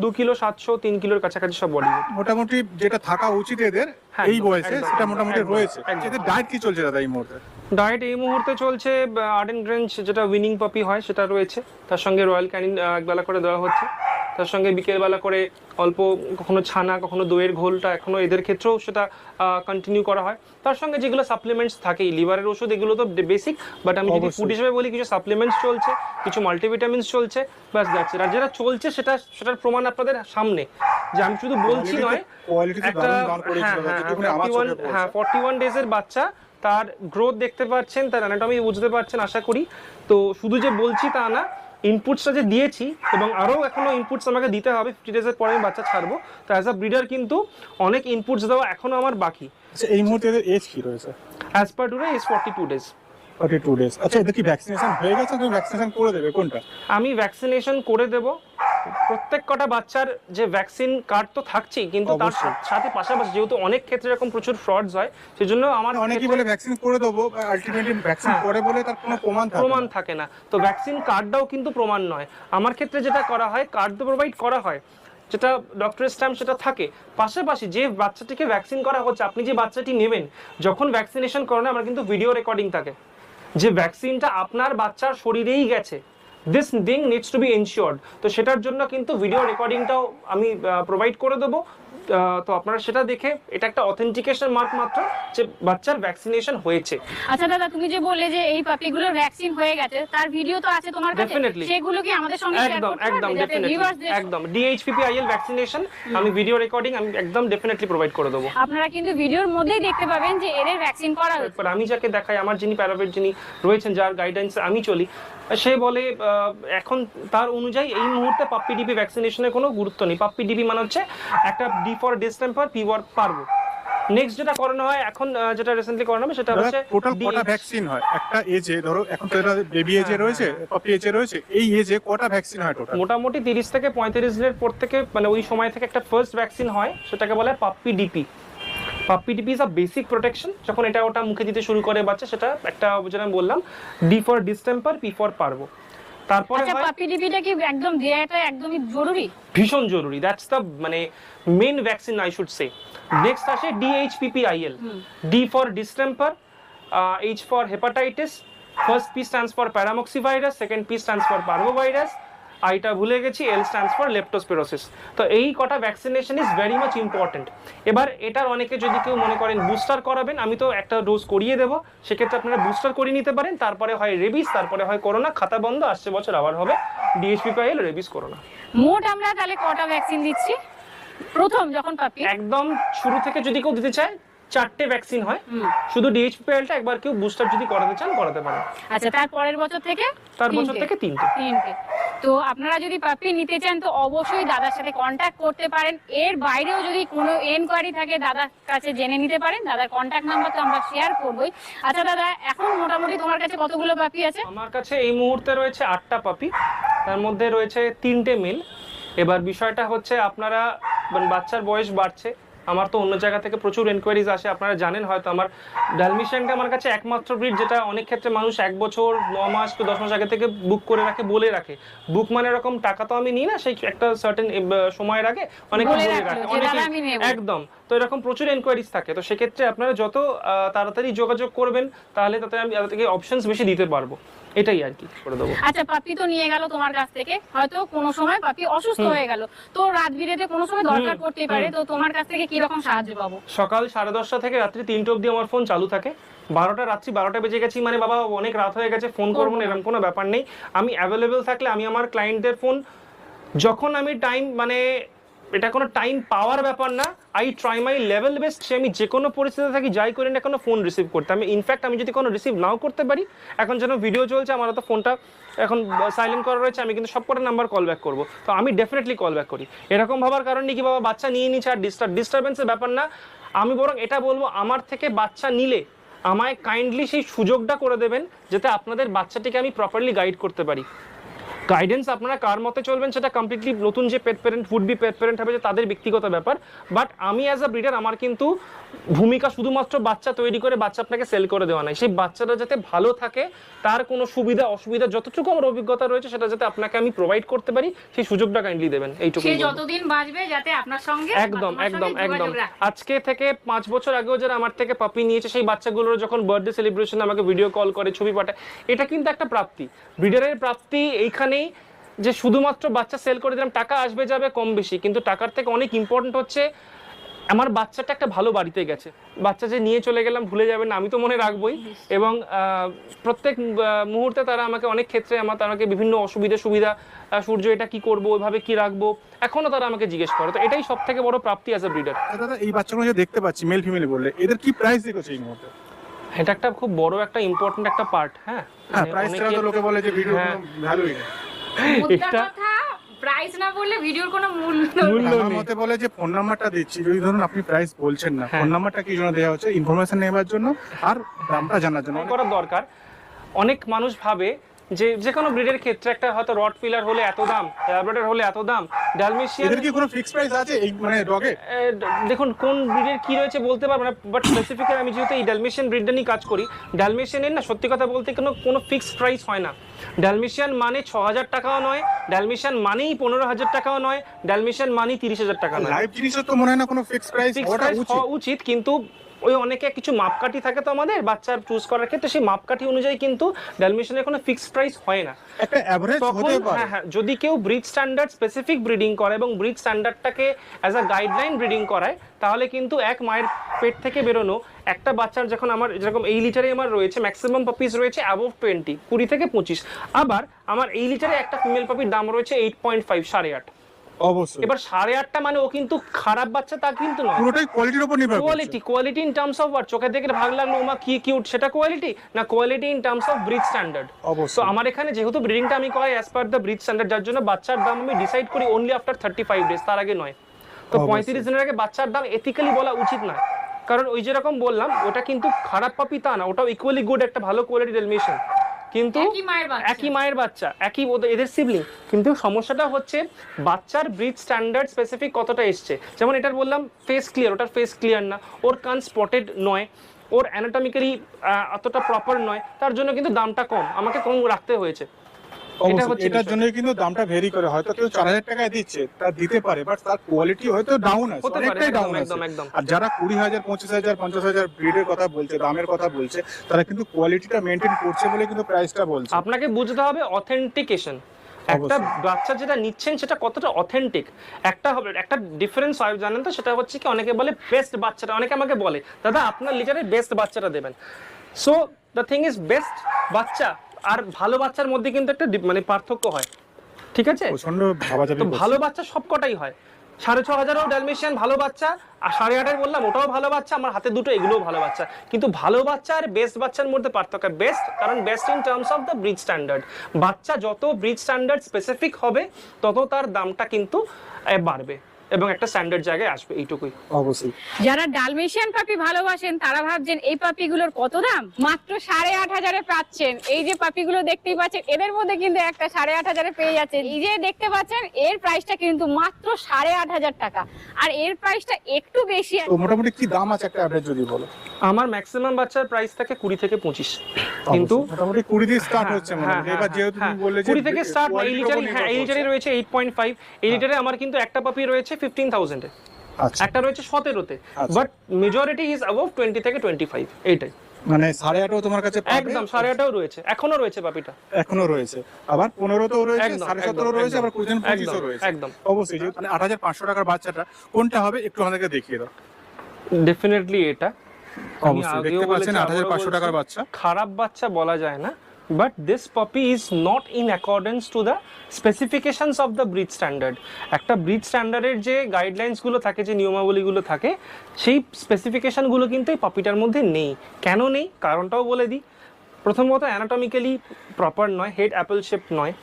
2 কিলো 700 3 কিলোর কাছাকাছি সব বডি ওয়েট। মোটামুটি যেটা থাকা উচিত এদের এই বয়সে সেটা মোটামুটি রয়েছে। এদের ডায়েট কি চলছে দাদা এই মুহূর্তে? ডায়েট এই মুহূর্তে চলছে আর্ডেন গ্রেঞ্জ, যেটা উইনিং পপি হয় সেটা রয়েছে, তার সঙ্গে রয়্যাল ক্যানিন একবেলা করে দেওয়া হচ্ছে, তার সঙ্গে বিকেলবেলা করে অল্প কখনো ছানা কখনো দইয়ের ঘোলটা এখনো এদের ক্ষেত্রেও সেটা কন্টিনিউ করা হয়। তার সঙ্গে যেগুলো সাপ্লিমেন্টস থাকেই, লিভারের ওষুধ এগুলো তো বেসিক, বাট আমি যদি ফুড হিসেবে বলি কিছু সাপ্লিমেন্টস চলছে, কিছু মাল্টিভিটামিনস চলছে, ব্যাস দ্যাটস ইট। আর যেটা চলছে সেটার প্রমাণ আপনাদের সামনে, যে আমি শুধু বলছি নয়, একটা 41 ডেজের বাচ্চা, তার গ্রোথ দেখতে পাচ্ছেন, তার অ্যানাটমি বুঝতে পারছেন আশা করি। তো শুধু যে বলছি তা না, ইনপুটসটা যে দিয়েছি এবং আরও এখনো ইনপুটস আমাকে দিতে হবে, 50 ডেজের পরে আমি বাচ্চা ছাড়বো। তো অ্যাজ আ ব্রিডার কিন্তু অনেক ইনপুটস দেওয়া এখনো আমার বাকি। আচ্ছা এই মুহূর্তে এদের এজ কি রয়েছে? As per today is 42 days. 42 days. আচ্ছা এদের কি ভ্যাকসিনেশন হয়ে গেছে? তুমি ভ্যাকসিনেশন করে দেবে কোনটা? আমি ভ্যাকসিনেশন করে দেব। প্রত্যেক কটা বাচ্চার যে ভ্যাকসিন কার্ড তো থাকছেই, কিন্তু তার সাথে পাশাপাশি যেহেতু অনেক ক্ষেত্রে এরকম প্রচুর ফ্রডস হয়, সেজন্য আমার অনেকেই বলে ভ্যাকসিন করে দেবো, আলটিমেটলি ভ্যাকসিন করে বলে তার কোনো প্রমাণ থাকে না। তো ভ্যাকসিন কার্ডটাও কিন্তু প্রমাণ নয়। আমার ক্ষেত্রে যেটা করা হয়, কার্ড তো প্রোভাইড করা হয়, যেটা ডক্টরের স্ট্যাম্প সেটা থাকে, পাশাপাশি যে বাচ্চাটিকে ভ্যাকসিন করা হচ্ছে, আপনি যে বাচ্চাটি নেবেন যখন ভ্যাকসিনেশন করানো, আমার কিন্তু ভিডিও রেকর্ডিং থাকে যে ভ্যাকসিনটা আপনার বাচ্চার শরীরেই গেছে, this thing needs to B ensured. তো সেটার জন্য কিন্তু ভিডিও রেকর্ডিংটাও আমি প্রোভাইড করে দেবো। তো আপনারা সেটা দেখে এটা একটা অথেন্টিকেশন মার্ক মাত্র যে বাচ্চার ভ্যাকসিনেশন হয়েছে। আচ্ছা দাদা, তুমি যে বললে যে এই পাপিগুলোর ভ্যাকসিন হয়ে গেছে, তার ভিডিও তো আছে তোমার কাছে, ডেফিনেটলি সেগুলো কি আমাদের সঙ্গে শেয়ার করতে পারবে যাতে ভিউয়ার্সদের? একদম DHPPIL ভ্যাকসিনেশন আমি ভিডিও রেকর্ডিং আমি একদম ডেফিনেটলি প্রোভাইড করে দেবো। আপনারা কিন্তু ভিডিওর মধ্যেই দেখতে পাবেন যে এদের ভ্যাকসিন করা হয়েছে। আমি যাকে দেখাই, আমার যিনি প্যারাভেট যিনি রয়েছেন, যার গাইডলাইন্স আমি চলি, সে বলে এখন তার অনুযায়ী এই মুহূর্তে পাপ্পি ডিপি ভ্যাকসিনেশনের কোনো গুরুত্ব নেই। পাপ্পি ডিপি মানে হচ্ছে একটা D for distemper, P for পারবো। নেক্সট যেটা করানো হয় এখন, যেটা রিসেন্টলি করানো হবে, সেটা হচ্ছে টোটাল কটা ভ্যাকসিন হয় একটা এজে? ধরো এখন তো এটা বেবি এজে রয়েছে, পাপি এজে রয়েছে, এই এজে কটা ভ্যাকসিন হয় টোটাল? মোটামুটি 30 থেকে 35 দিনের পর থেকে, মানে ওই সময় থেকে একটা ফার্স্ট ভ্যাকসিন হয়, সেটাকে বলে puppy DP. Puppy DP is a basic protection. যখন এটা ওটা মুখে দিতে শুরু করে বাচ্চা, সেটা একটা যেটা বললাম, D for distemper, P for পারবো। তারপরে আচ্ছা পাপ্পি ডিপিটা কি একদম দেয়াটা একদমই জরুরি? ভীষণ জরুরি, দ্যাটস দ্য মানে main vaccine I should say. Next আসে DHPPIL, D for distemper, H for hepatitis, first P stands for paramyxovirus, second P stands for parvovirus, আইটা ভুলে গেছি, এল স্ট্যান্ডস ফর লেপ্টোস্পিরোসিস। তো এই কটা vaccination is very much important. এবার এটার অনেকে যদি কেউ মনে করেন বুস্টার করাবেন, আমি তো একটা ডোজ করিয়ে দেবো, সেক্ষেত্রে আপনারা বুস্টার করিয়ে নিতে পারেন। তারপরে হয় রেবিস, তারপরে হয় করোনা, খাতা বন্ধ, আসছে বছর আবার হবে DHPPIL, রেবিস, করোনা। মোট আমরা তাহলে কটা ভ্যাকসিন দিচ্ছি প্রথম যখন পাপি? একদম শুরু থেকে যদি কেউ দিতে চায় 4টে ভ্যাকসিন হয়, শুধু DHPPILটা একবার কেউ বুস্টার যদি করাতে চান করাতে পারেন। আচ্ছা তার পরের বছর থেকে? তার বছর থেকে 3টে। তো আপনারা যদি পাপি নিতে চান তো অবশ্যই দাদার সাথে কন্ট্যাক্ট করতে পারেন। এর বাইরেও যদি কোনো এনকোয়ারি থাকে দাদার কাছে জেনে নিতে পারেন। দাদার কন্ট্যাক্ট নাম্বার তো আমরা শেয়ার করবোই। আচ্ছা দাদা, এখন মোটামুটি তোমার কাছে কতগুলো পাপি আছে? আমার কাছে এই মুহূর্তে রয়েছে 8টা পাপি, তার মধ্যে রয়েছে 3টে মেল। এবার বিষয়টা হচ্ছে আপনারা বাচ্চার বয়স বাড়ছে, আমার তো অন্য জায়গা থেকে প্রচুর এনকোয়ারিজ আসে, আপনারা জানেন হয়তো। আমার ডালমেশিয়ানটা আমার কাছে একমাত্র ব্রিড যেটা অনেক ক্ষেত্রে মানুষ 1 বছর 9 মাস তো 10 মাস আগে থেকে বুক করে রাখে, বলে রাখে। বুক মানে এরকম টাকা তো আমি নিই না, সেই একটা সার্টেন সময়ের আগে অনেকে বলে রাখে, অনেকে একদম তো এরকম প্রচুর এনকোয়ারিজ থাকে, তো সেক্ষেত্রে আপনারা যত তাড়াতাড়ি যোগাযোগ করবেন তাহলে তাতে আমি তাদেরকে অপশনস বেশি দিতে পারবো, এটাই আর কি করে দেবো। আচ্ছা, পাপি তো নিয়ে গেল তোমার কাছ থেকে, হয়তো কোনো সময় পাপি অসুস্থ হয়ে গেল, তো রাত বিরেতে কোনো সময় দরকার পড়তেই পারে, তো তোমার কাছ থেকে কি রকম সাহায্য পাবো? সকাল 10:30 থেকে রাত্রি 3টে অবধি আমার ফোন চালু থাকে। রাত্রি 12টা বেজে গেছি মানে বাবা অনেক রাত হয়ে গেছে, ফোন করবো না এরকম কোনো ব্যাপার নেই। আমি অ্যাভেলেবেল থাকলে আমি আমার ক্লায়েন্টদের ফোন যখন আমি টাইম মানে এটা কোনো টাইম পাওয়ার ব্যাপার না, I try my level best, সে আমি যে কোনো পরিস্থিতিতে থাকি যাই করি না কোনো ফোন রিসিভ করতে। আমি ইনফ্যাক্ট আমি যদি কোনো রিসিভ নাও করতে পারি, এখন যেন ভিডিও চলছে আমার তো ফোনটা এখন সাইলেন্ট করা রয়েছে, আমি কিন্তু সবকটা নাম্বার কল ব্যাক করবো, তো আমি ডেফিনেটলি কল ব্যাক করি। এরকম ভাবার কারণ নেই কি বাবা বাচ্চা নিয়ে নিচ্ছে আর ডিস্টারবেন্সের ব্যাপার না, আমি বরং এটা বলবো আমার থেকে বাচ্চা নিলে আমায় কাইন্ডলি সেই সুযোগটা করে দেবেন যাতে আপনাদের বাচ্চাটিকে আমি প্রপারলি গাইড করতে পারি। গাইডেন্স আপনারা কার মতে চলবেন সেটা কমপ্লিটলি নতুন যে pet parent would be pet parent হবে যে তাদের ব্যক্তিগত ব্যাপার, বাট আমি অ্যাজ আ ব্রিডার আমার কিন্তু ভূমিকা শুধুমাত্র বাচ্চা তৈরি করে বাচ্চা আপনাকে সেল করে দেওয়া নাই, সেই বাচ্চাটা যাতে ভালো থাকে তার কোনো সুবিধা অসুবিধা যতটুকু আমার অভিজ্ঞতা রয়েছে সেটা যাতে আপনাকে আমি প্রোভাইড করতে পারি, সেই সুযোগটা কাইন্ডলি দেবেন, এইটুকু। সে যতদিন বাঁচবে যাতে আপনার সঙ্গে একদম একদম একদম আজকে থেকে 5 বছর আগেও যারা আমার থেকে পাপি নিয়েছে সেই বাচ্চাগুলোর যখন বার্থডে সেলিব্রেশন আমাকে ভিডিও কল করে ছবি পাঠায়, এটা কিন্তু একটা প্রাপ্তি, ব্রিডারের প্রাপ্তি এইখানেই যে শুধুমাত্র বাচ্চা সেল করে দিলাম টাকা আসবে যাবে কম বেশি, কিন্তু টাকার থেকে অনেক ইম্পর্টেন্ট হচ্ছে আমার বাচ্চাটা একটা ভালো বাড়িতে গেছে, বাচ্চা যে নিয়ে চলে গেলাম ভুলে যাবেন না, আমি তো মনে রাখবই, এবং প্রত্যেক মুহূর্তে তারা আমাকে অনেক ক্ষেত্রে তাদেরকে বিভিন্ন সুবিধা সূর্য এটা কি করবো ওইভাবে কি রাখবো এখনো তারা আমাকে জিজ্ঞেস করে, তো এটাই সব থেকে বড় প্রাপ্তি অ্যাজ এ ব্রিডার। দাদা এই বাচ্চাগুলো যে দেখতে পাচ্ছি মেল ফিমেল বললে এদের কি প্রাইস দেখেছো এই মুহূর্তে? এটা একটা খুব বড় একটা ইম্পর্টেন্ট একটা পার্ট। হ্যাঁ প্রাইস ছাড়া তো লোকে বলে যে ভিডিও ভ্যালুই নেই, প্রাইস না বললে ভিডিওর কোনো মূল্য আমার মতে বলে যে ফোন নাম্বারটা দিচ্ছি, যদি ধরুন আপনি প্রাইস বলছেন না, ফোন নাম্বারটা কি জন্য দেওয়া হচ্ছে? ইনফরমেশন নেবার জন্য আর দামটা জানার জন্য করার দরকার। অনেক মানুষ ভাবে যে কোনো ব্রিডের ক্ষেত্রে একটা হয়তো রটফিলার হলে এত দাম, ল্যাব্রাডর হলে এত দাম, ডালমেশিয়ান এদের কি কোনো ফিক্স প্রাইস আছে এই মানে ডগে? দেখুন কোন ব্রিডের কি রয়েছে বলতে পারবো না, বাট স্পেসিফিক্যালি আমি যেহেতু এই ডালমেশিয়ান ব্রিডটা নিয়ে কাজ করি, ডালমেশিয়ানের না সত্যি কথা বলতে কোনো ফিক্সড প্রাইস হয় না। ডালমেশিয়ান মানে 6,000 টাকাও নয়, ডালমেশিয়ান মানেই 15,000 টাকাও নয়, ডালমেশিয়ান মানেই 30,000 টাকা নয়। লাইভ জিনিসের তো মনে হয় না কোনো ফিক্স প্রাইস হওয়া উচিত, কিন্তু ওই অনেকে কিছু মাপকাঠি থাকে তো আমাদের বাচ্চার চুজ করার ক্ষেত্রে, সেই মাপকাঠি অনুযায়ী কিন্তু ডালমেশিয়ানের কোনো ফিক্সড প্রাইস হয় না, একটা এভারেজ হতে পারে। হ্যাঁ, যদি কেউ ব্রিড স্ট্যান্ডার্ড স্পেসিফিক ব্রিডিং করে এবং ব্রিড স্ট্যান্ডার্ডটাকে অ্যাজ আ গাইডলাইন ব্রিডিং করায়, তাহলে কিন্তু এক মায়ের পেট থেকে বেরোনো একটা বাচ্চার যখন আমার যেরকম এই লিটারে আমার রয়েছে ম্যাক্সিমাম পাপিস রয়েছে অ্যাবভ 20 থেকে 25, আবার আমার এই লিটারে একটা ফিমেল পাপির দাম রয়েছে 8.5 8.5। অবশ্যই এবার 8.5টা মানে ও কিন্তু খারাপ বাচ্চা তা কিন্তু নয়, পুরোটাই কোয়ালিটির উপর নির্ভর করছে। Quality in terms of what, চোখে দেখে ভালো লাগলো ওমা কি কিউট সেটা কোয়ালিটি না, quality in terms of breed standard. অবশ্যই তো আমার এখানে যেহেতু ব্রিডিংটা আমি করাই as per the breed standard, যার জন্য বাচ্চার দাম আমি ডিসাইড করি অনলি আফটার 35 ডেজ, তার আগে নয়। তো 35 দিনের আগে বাচ্চার দাম এথিক্যালি বলা উচিত নয়, কারণ ওই যেরকম বললাম ওটা কিন্তু খারাপ পাপি তা না, ওটাও ইকুয়ালি গুড একটা ভালো কোয়ালিটি ডালমেশিয়ান, কিন্তু একই মায়ের বাচ্চা একই এদের সিবলিং, কিন্তু সমস্যাটা হচ্ছে বাচ্চার ব্রিড স্ট্যান্ডার্ড স্পেসিফিক কতটা এসছে। যেমন এটার বললাম ফেস ক্লিয়ার, ওটার ফেস ক্লিয়ার না, ওর কান স্পটেড নয়, ওর অ্যানাটমিক্যালি অতটা প্রপার নয়, তার জন্য কিন্তু দামটা কম, আমাকে কম রাখতে হয়েছে। এটার জন্য কিন্তু দামটা ভেরি করে, হয়তো কেউ 4,000 টাকায় দিচ্ছে তা দিতে পারে, বাট তার কোয়ালিটি হয়তো ডাউন আছে, অনেকটাই ডাউন আছে। আর যারা 20,000 25,000 50,000 ব্রিডের কথা বলছে, দামের কথা বলছে, তারা কিন্তু কোয়ালিটিটা মেইনটেইন করছে বলে কিন্তু প্রাইসটা বলছে। আপনাকে বুঝতে হবে অথেন্টিকেশন, একটা বাচ্চা যেটা নিচ্ছেন সেটা কতটা অথেন্টিক, একটা ডিফারেন্স হয় জানেন তো, সেটা হচ্ছে কি অনেকে বলে বেস্ট বাচ্চাটা, অনেকে আমাকে বলে দাদা আপনার লিটারে বেস্ট বাচ্চাটা দেবেন, so the thing is best বাচ্চা আর ভালো বাচ্চার মধ্যে কিন্তু একটা মানে পার্থক্য হয়, ঠিক আছে? প্রচন্ড ভাবাজাবি, তো ভালো বাচ্চা সবকটাই হয়, 6,500 ডালমেশিয়ান ভালো বাচ্চা, আর 8.5 বললাম ওটাও ভালো বাচ্চা, আমার হাতে দুটো এগুলোও ভালো বাচ্চা, কিন্তু ভালো বাচ্চা আর বেস্ট বাচ্চার মধ্যে পার্থক্য, বেস্ট কারণ best in terms of the breed standard, বাচ্চা যত ব্রিড স্ট্যান্ডার্ড স্পেসিফিক হবে তত তার দামটা কিন্তু বাড়বে এবং একটা স্ট্যান্ডার্ড জায়গায় আসবে, এইটুকুই। অবশ্যই যারা ডালমেশিয়ান পাপি ভালোবাসেন তারা ভাবছেন এই পাপিগুলোর কত দাম, মাত্র 8,500 পাচ্ছেন। এই যে পাপিগুলো দেখতেই পাচ্ছেন এদের মধ্যে কিন্তু একটা 8,500 পেয়ে যাচ্ছেন, এই যে দেখতে পাচ্ছেন এর প্রাইসটা কিন্তু মাত্র 8,500 টাকা, আর এর প্রাইসটা একটু বেশি। তো মোটামুটি কি দাম আছে একটা এভারেজ যদি বলো? আমার ম্যাক্সিমাম বাচ্চার প্রাইস থাকে 20 থেকে 25, কিন্তু মোটামুটি 20 দিয়ে স্টার্ট হচ্ছে মোটামুটি। এবার যেহেতু তুমি বললে যে 20 থেকে স্টার্ট, এই লিটারে এই লিটারে রয়েছে 8.5, এই লিটারে আমার কিন্তু একটা পাপি রয়েছে 15,000 এ, আচ্ছা। একটা রয়েছে 17-তে, আচ্ছা। বাট মেজরিটি ইজ অ্যাবভ 20 থেকে 25, এইটাই। মানে 8.5 তোমার কাছে পাবে? একদম 8.5টাও রয়েছে, এখনো রয়েছে পাপিটা। এখনো রয়েছে, আবার 15 তেও রয়েছে, একদম, 17.5 রয়েছে, একদম, আবার 25 একদম, রয়েছে। একদম। অবশ্যই, যেহেতু মানে 8,500 টাকার বাচ্চাটা কোনটা হবে একটু আমাদেরকে দেখিয়ে দাও। ডেফিনেটলি এটা। আমি অবশ্যই আগেও দেখতে পাচ্ছেন বলেছি, 8,500 আবারও টাকার বলছি, বাচ্চা। খারাপ বাচ্চা বলা যায় না, but this puppy is not in accordance to the specifications of the breed standard. একটা ব্রিড স্ট্যান্ডার্ডের যে গাইডলাইন্সগুলো থাকে, যে নিয়মাবলীগুলো থাকে, সেই স্পেসিফিকেশনগুলো কিন্তু এই পপিটার মধ্যে নেই। কেন নেই কারণটাও বলে দিই। প্রথমত অ্যানাটমিক্যালি প্রপার নয়, হেড অ্যাপেল শেপ নয়,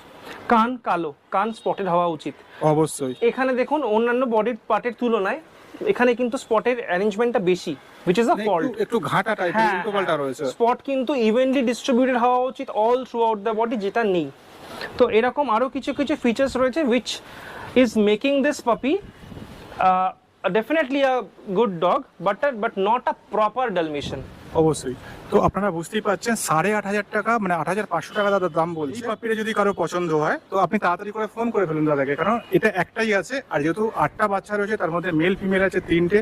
কান কালো, কান স্পটেড হওয়া উচিত। অবশ্যই এখানে দেখুন অন্যান্য বডির পার্টের তুলনায় এখানে কিন্তু স্পটের অ্যারেঞ্জমেন্টটা বেশি, which is a fault. একটু ঘাটা টাইপের উল্টোপাল্টা রয়েছে। স্পট কিন্তু ইভেনলি ডিস্ট্রিবিউটেড হওয়া উচিত all throughout the body, যেটা নেই। তো এরকম আরো কিছু কিছু ফিচার্স রয়েছে which is making this puppy definitely a good dog, but not a proper Dalmatian. অবশ্যই। তো আপনারা বুঝতেই পাচ্ছেন 8,500 টাকা, মানে 8,500 টাকা দাদার দাম বলছে। এই পাপিটা যদি কারো পছন্দ হয় তো আপনি তাড়াতাড়ি করে ফোন করে ফেলুন দাদাকে, কারণ এটা একটাই আছে, আর যেহেতু 8টা বাচ্চা রয়েছে তার মধ্যে মেল ফিমেল আছে, 3টে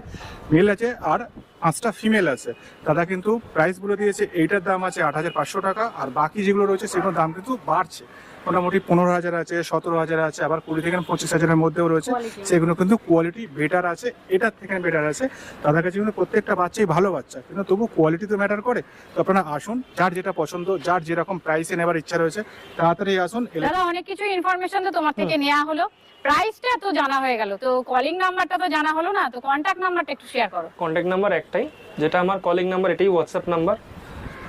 মেল আছে আর 5টা ফিমেল আছে। দাদা কিন্তু প্রাইস বলে দিয়েছে, এইটার দাম আছে 8,500 টাকা, আর বাকি যেগুলো রয়েছে সেগুলোর দাম কিন্তু বাড়ছে। মোটামুটি 15,000 আছে, 17,000 আছে, আবার 20 থেকে 25,000-এর মধ্যেও রয়েছে। সেগুলো কিন্তু কোয়ালিটি বেটার আছে, এটার থেকে বেটার আছে। দাদার কাছে কিন্তু প্রত্যেকটা বাচ্চাই ভালো বাচ্চা, কিন্তু তবু কোয়ালিটি তো ম্যাটার করে। তো আপনারা আসুন, যার যেটা পছন্দ, যার যেরকম প্রাইসে নেবার ইচ্ছা রয়েছে তাড়াতাড়ি আসুন। দাদা অনেক কিছু ইনফরমেশন তো তোমার থেকে নেওয়া হলো, প্রাইসটা তো জানা হয়ে গেল, তো কলিং নাম্বারটা তো জানা হলো না, তো কন্ট্যাক্ট নাম্বারটা একটু শেয়ার করো। কন্ট্যাক্ট নাম্বার একটাই, যেটা আমার কলিং নাম্বার, এটাই হোয়াটসঅ্যাপ নাম্বার।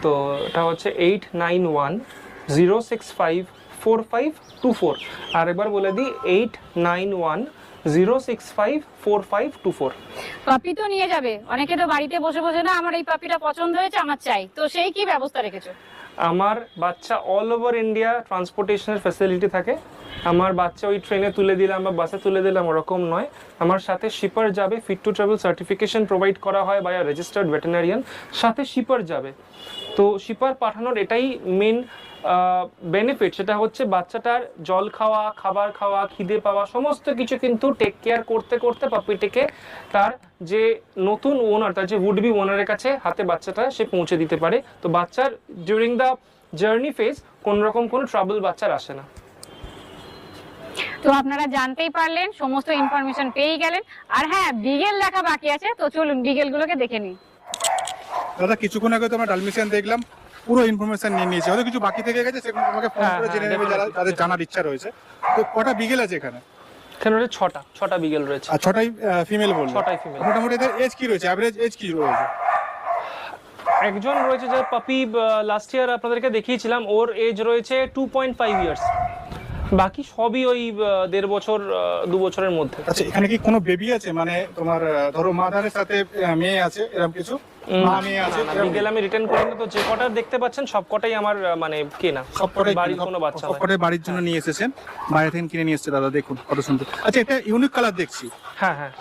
তো এটা হচ্ছে 8910654524। আর একবার বলে দিই 8910654524। পাপি তো নিয়ে যাবে, অনেকে তো বাড়িতে বসে বসে না আমার এই পাপিটা পছন্দ হয়েছে আমার চাই, তো সেই কি ব্যবস্থা রেখেছো? আমার বাচ্চা অল ওভার ইন্ডিয়া ট্রান্সপোর্টেশনের ফ্যাসিলিটি থাকে। আমার বাচ্চা ওই ট্রেনে তুলে দিলাম বা বাসে তুলে দিলাম ওরকম নয়, আমার সাথে শিপার যাবে, fit to travel certification provide করা হয় বাই রেজিস্টার্ড ভেটেরিনারিয়ান, সাথে শিপার যাবে। তো শিপার পাঠানোর এটাই মেন বেনিফিট, সেটা হচ্ছে বাচ্চাটার জল খাওয়া, খাবার খাওয়া, খিদে পাওয়া সমস্ত কিছু কিন্তু টেক কেয়ার করতে করতে পাপিটিকে তার যে নতুন ওনার, তার যে উড বি ওনারের কাছে হাতে বাচ্চাটা সে পৌঁছে দিতে পারে। তো বাচ্চার ডিউরিং দ্য জার্নি ফেজ কোন রকম কোনো ট্রাবল বাচ্চার আসে না। তো আপনারা জানতেই পারলেন, সমস্ত ইনফরমেশন পেয়ে গেলেন। আর হ্যাঁ, বিগেল দেখা বাকি আছে, তো চলুন বিগেল গুলোকে দেখে নিই। দাদা কিছুক্ষণ আগে তো আমরা ডালমেশিয়ান দেখলাম, পুরো ইনফরমেশন নিয়ে নিয়েছি, হয়তো কিছু বাকি থেকে গেছে, সেগুলো তোমাকে ফোন করে জেনে নেবে যাদের জানার ইচ্ছা রয়েছে। তো কটা বিগেল আছে এখানে? এখানে রয়েছে ছটা বিগেল রয়েছে। আর 6টাই ফিমেল বললো? 6টাই ফিমেল। মোটামুটি এদের এজ কি রয়েছে, অ্যাভারেজ এজ কি রয়েছে? একজন রয়েছে যে পাপি লাস্ট ইয়ার আপনাদেরকে দেখিয়েছিলাম, ওর এজ রয়েছে 2.5 ইয়ার্স। বাকি সবই ওই 1.5 বছর 2 বছরের মধ্যে। আচ্ছা, এখানে কি কোনো বেবি আছে, মানে তোমার ধরো মাদারের সাথে মেয়ে আছে এরকম কিছু? মা মেয়ে আছে বিকেল আমি রিটার্ন করিনি, তো যে কটা দেখতে পাচ্ছেন সব কটাই আমার মানে কেনা, সবকটাই বাড়ির কোনো বাচ্চা নয়। সবকটাই বাড়ির জন্য নিয়ে এসেছেন, বাইরে থেকে কিনে নিয়ে এসেছে দাদা, দেখুন কত সুন্দর। আচ্ছা, এটা ইউনিক কালার দেখছি। হ্যাঁ হ্যাঁ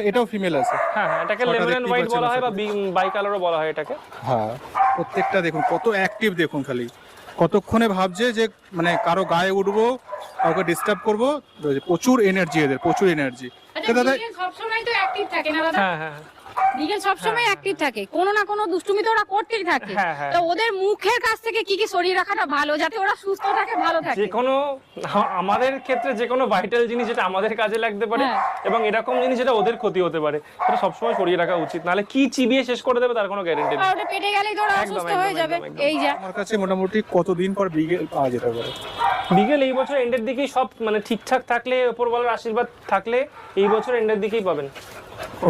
এটাও ফিমেল আছে? হ্যাঁ হ্যাঁ, এটাকে ছটা লেমন এন্ড দেখতেই হোয়াইট পাচ্ছেন বলা হয় বা আশা বাই কালারও বলা হয় এটাকে। হ্যাঁ, প্রত্যেকটা দেখুন কত অ্যাক্টিভ, দেখুন খালি কতক্ষণে ভাবছে যে মানে কারো গায়ে উঠবো, কাউকে ডিস্টার্ব করবো। প্রচুর এনার্জি এদের, প্রচুর এনার্জি। দাদা সবসময় তো অ্যাক্টিভ থাকে না দাদা? হ্যাঁ হ্যাঁ, বিকেল সবসময় অ্যাক্টিভ থাকে, কোনো না কোনো দুষ্টুমি তো ওরা করতেই থাকে। হ্যাঁ, হ্যাঁ। তো ওদের মুখের কাছ থেকে কি কি সরিয়ে রাখাটা ভালো, যাতে ওরা সুস্থ থাকে, ভালো থাকে? যে কোনো আমাদের ক্ষেত্রে যে কোনো ভাইটাল জিনিস যেটা আমাদের কাজে লাগতে পারে হ্যাঁ। এবং এরকম জিনিস যেটা ওদের ক্ষতি হতে পারে, সেটা সবসময় সরিয়ে রাখা উচিত, নাহলে কি চিবিয়ে শেষ করে দেবে তার কোনো গ্যারান্টি নেই। আর ওটা পেটে গেলেই তো ওরা একদম, অসুস্থ একদম, হয়ে যাবে। একদম। এই যা আমার কাছে মোটামুটি কতদিন পর বিগেল পাওয়া যেতে পারে? বিকেল এই বছর এন্ডের দিকেই সব মানে ঠিকঠাক থাকলে, উপরওয়ালার আশীর্বাদ থাকলে এই বছর এন্ডের দিকেই পাবেন।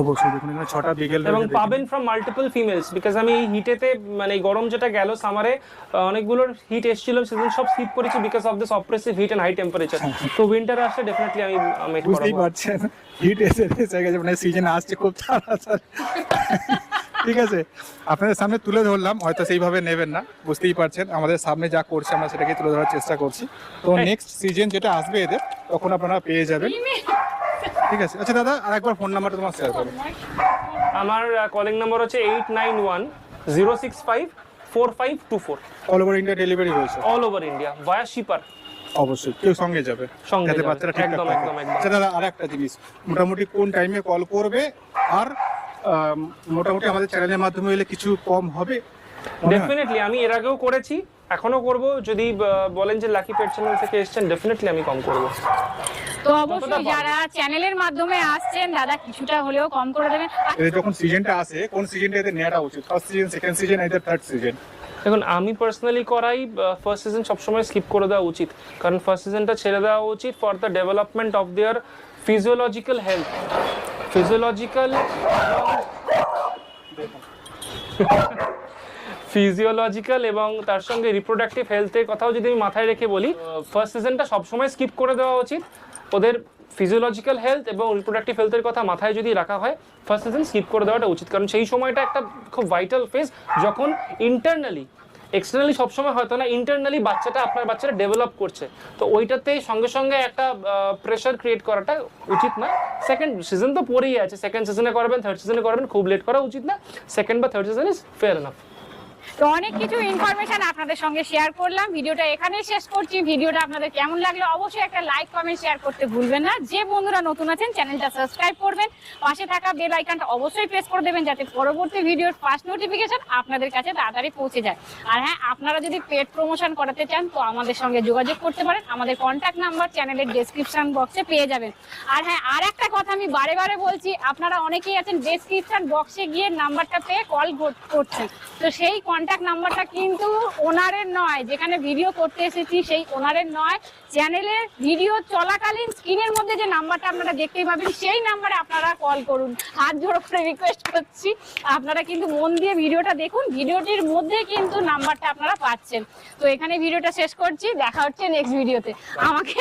অবশ্যই দেখুন এখানে 6টা বিগেল এবং পাবেন ফ্রম মাল্টিপল ফিমেলস, বিকজ আমি এই হিটেতে মানে এই গরম যেটা গেল সামারে অনেকগুলোর হিট এসেছিল, সেদিন সব স্লিপ করেছি because of this oppressive heat and high temperature. তো উইন্টার আসলে ডেফিনেটলি আমি মেক বুঝতেই করব। পারছেন হিট এসে গেছে, মানে সিজন আসছে খুব তাড়াতাড়ি। ঠিক আছে, আপনাদের সামনে তুলে ধরলাম, হয়তো সেইভাবে নেবেন না, বুঝতেই পারছেন আমাদের সামনে যা করছে আমরা সেটাকে তুলে ধরার চেষ্টা করছি। তো নেক্সট সিজন যেটা আসবে এদের, তখন আপনারা পেয়ে যাবেন। ঠিক আছে। আচ্ছা দাদা, আরেকবার ফোন নাম্বারটা তোমার শেয়ার করো। আমার কলিং নাম্বার হচ্ছে 8910654524। অল ওভার ইন্ডিয়া ডেলিভারি হয়েছে? অল ওভার ইন্ডিয়া ভায়া শিপার। অবশ্যই কেউ সঙ্গে যাবে সঙ্গে যাতে যাবে। বাচ্চারা ঠিকঠাক একদম, থাকে। একদম, একদম। আচ্ছা দাদা আর একটা জিনিস, মোটামুটি কোন টাইমে কল করবে আর মোটামুটি আমাদের চ্যানেলের মাধ্যমে এলে কিছু কম হবে মনে হয়? ডেফিনেটলি আমি এর আগেও করেছি, এখনো করব। যদি বলেন যে লাকি পেট চ্যানেল থেকে এসেছেন, ডেফিনেটলি আমি কম করব। তো অবশ্যই যারা চ্যানেলের মাধ্যমে আসছেন দাদা কিছুটা হলেও কম করে দেবেন। এদের যখন সিজনটা আসে কোন সিজনটা এদের নেওয়াটা উচিত, first season, second season, either third season? দেখুন আমি পার্সোনালি করাই ফার্স্ট সিজন সবসময় স্কিপ করে দেওয়া উচিত, কারণ ফার্স্ট সিজনটা ছেড়ে দেওয়া উচিত for the development of their physiological health. Physiological এবং তার সঙ্গে রিপ্রোডাক্টিভ হেলথের কথাও যদি আমি মাথায় রেখে বলি, ফার্স্ট সিজনটা সবসময় স্কিপ করে দেওয়া উচিত। ওদের ফিজিওলজিক্যাল হেলথ এবং রিপ্রোডাক্টিভ হেলথের কথা মাথায় যদি রাখা হয়, ফার্স্ট সিজন স্কিপ করে দেওয়াটা উচিত, কারণ সেই সময়টা একটা খুব ভাইটাল ফেজ, যখন ইন্টারনালি, এক্সটার্নালি সবসময় হয়তো না, ইন্টারনালি আপনার বাচ্চাটা ডেভেলপ করছে। তো ওইটাতে সঙ্গে সঙ্গে একটা প্রেশার ক্রিয়েট করাটা উচিত না। সেকেন্ড সিজন তো পরেই আছে, সেকেন্ড সিজনে করবেন, থার্ড সিজনে করবেন, খুব লেট করা উচিত না। সেকেন্ড বা third season is fair enough. তো অনেক কিছু ইনফরমেশন আপনাদের সঙ্গে শেয়ার করলাম, ভিডিওটা এখানেই শেষ করছি। ভিডিওটা আপনাদের কেমন লাগলো অবশ্যই একটা লাইক কমেন্ট শেয়ার করতে ভুলবেন না। যে বন্ধুরা নতুন আছেন চ্যানেলটা সাবস্ক্রাইব করবেন, পাশে থাকা বেল আইকনটা অবশ্যই প্রেস করে দেবেন যাতে পরবর্তী ভিডিওর ফার্স্ট নোটিফিকেশন আপনাদের কাছে তাড়াতাড়ি পৌঁছে যায়। আর হ্যাঁ, আপনারা যদি পেট প্রমোশন করাতে চান তো আমাদের সঙ্গে যোগাযোগ করতে পারেন, আমাদের কন্ট্যাক্ট নাম্বার চ্যানেলের ডেসক্রিপশন বক্সে পেয়ে যাবেন। আর হ্যাঁ, আর একটা কথা আমি বারে বারে বলছি, আপনারা অনেকেই আছেন ডেসক্রিপশন বক্সে গিয়ে নাম্বারটা পেয়ে কল করছেন, তো সেই কন্ট্যাক্ট নাম্বারটা কিন্তু ওনারের নয়, যেখানে ভিডিও করতে এসেছি সেই ওনারের নয়। চ্যানেলের ভিডিও চলাকালীন স্ক্রিনের মধ্যে যে নাম্বারটা আপনারা দেখতেই পাবেন সেই নাম্বারে আপনারা কল করুন। হাত জোড়ো করে রিকোয়েস্ট করছি, আপনারা কিন্তু মন দিয়ে ভিডিওটা দেখুন, ভিডিওটির মধ্যে কিন্তু নাম্বারটা আপনারা পাচ্ছেন। তো এখানে ভিডিওটা শেষ করছি, দেখা হচ্ছে নেক্সট ভিডিওতে। আমাকে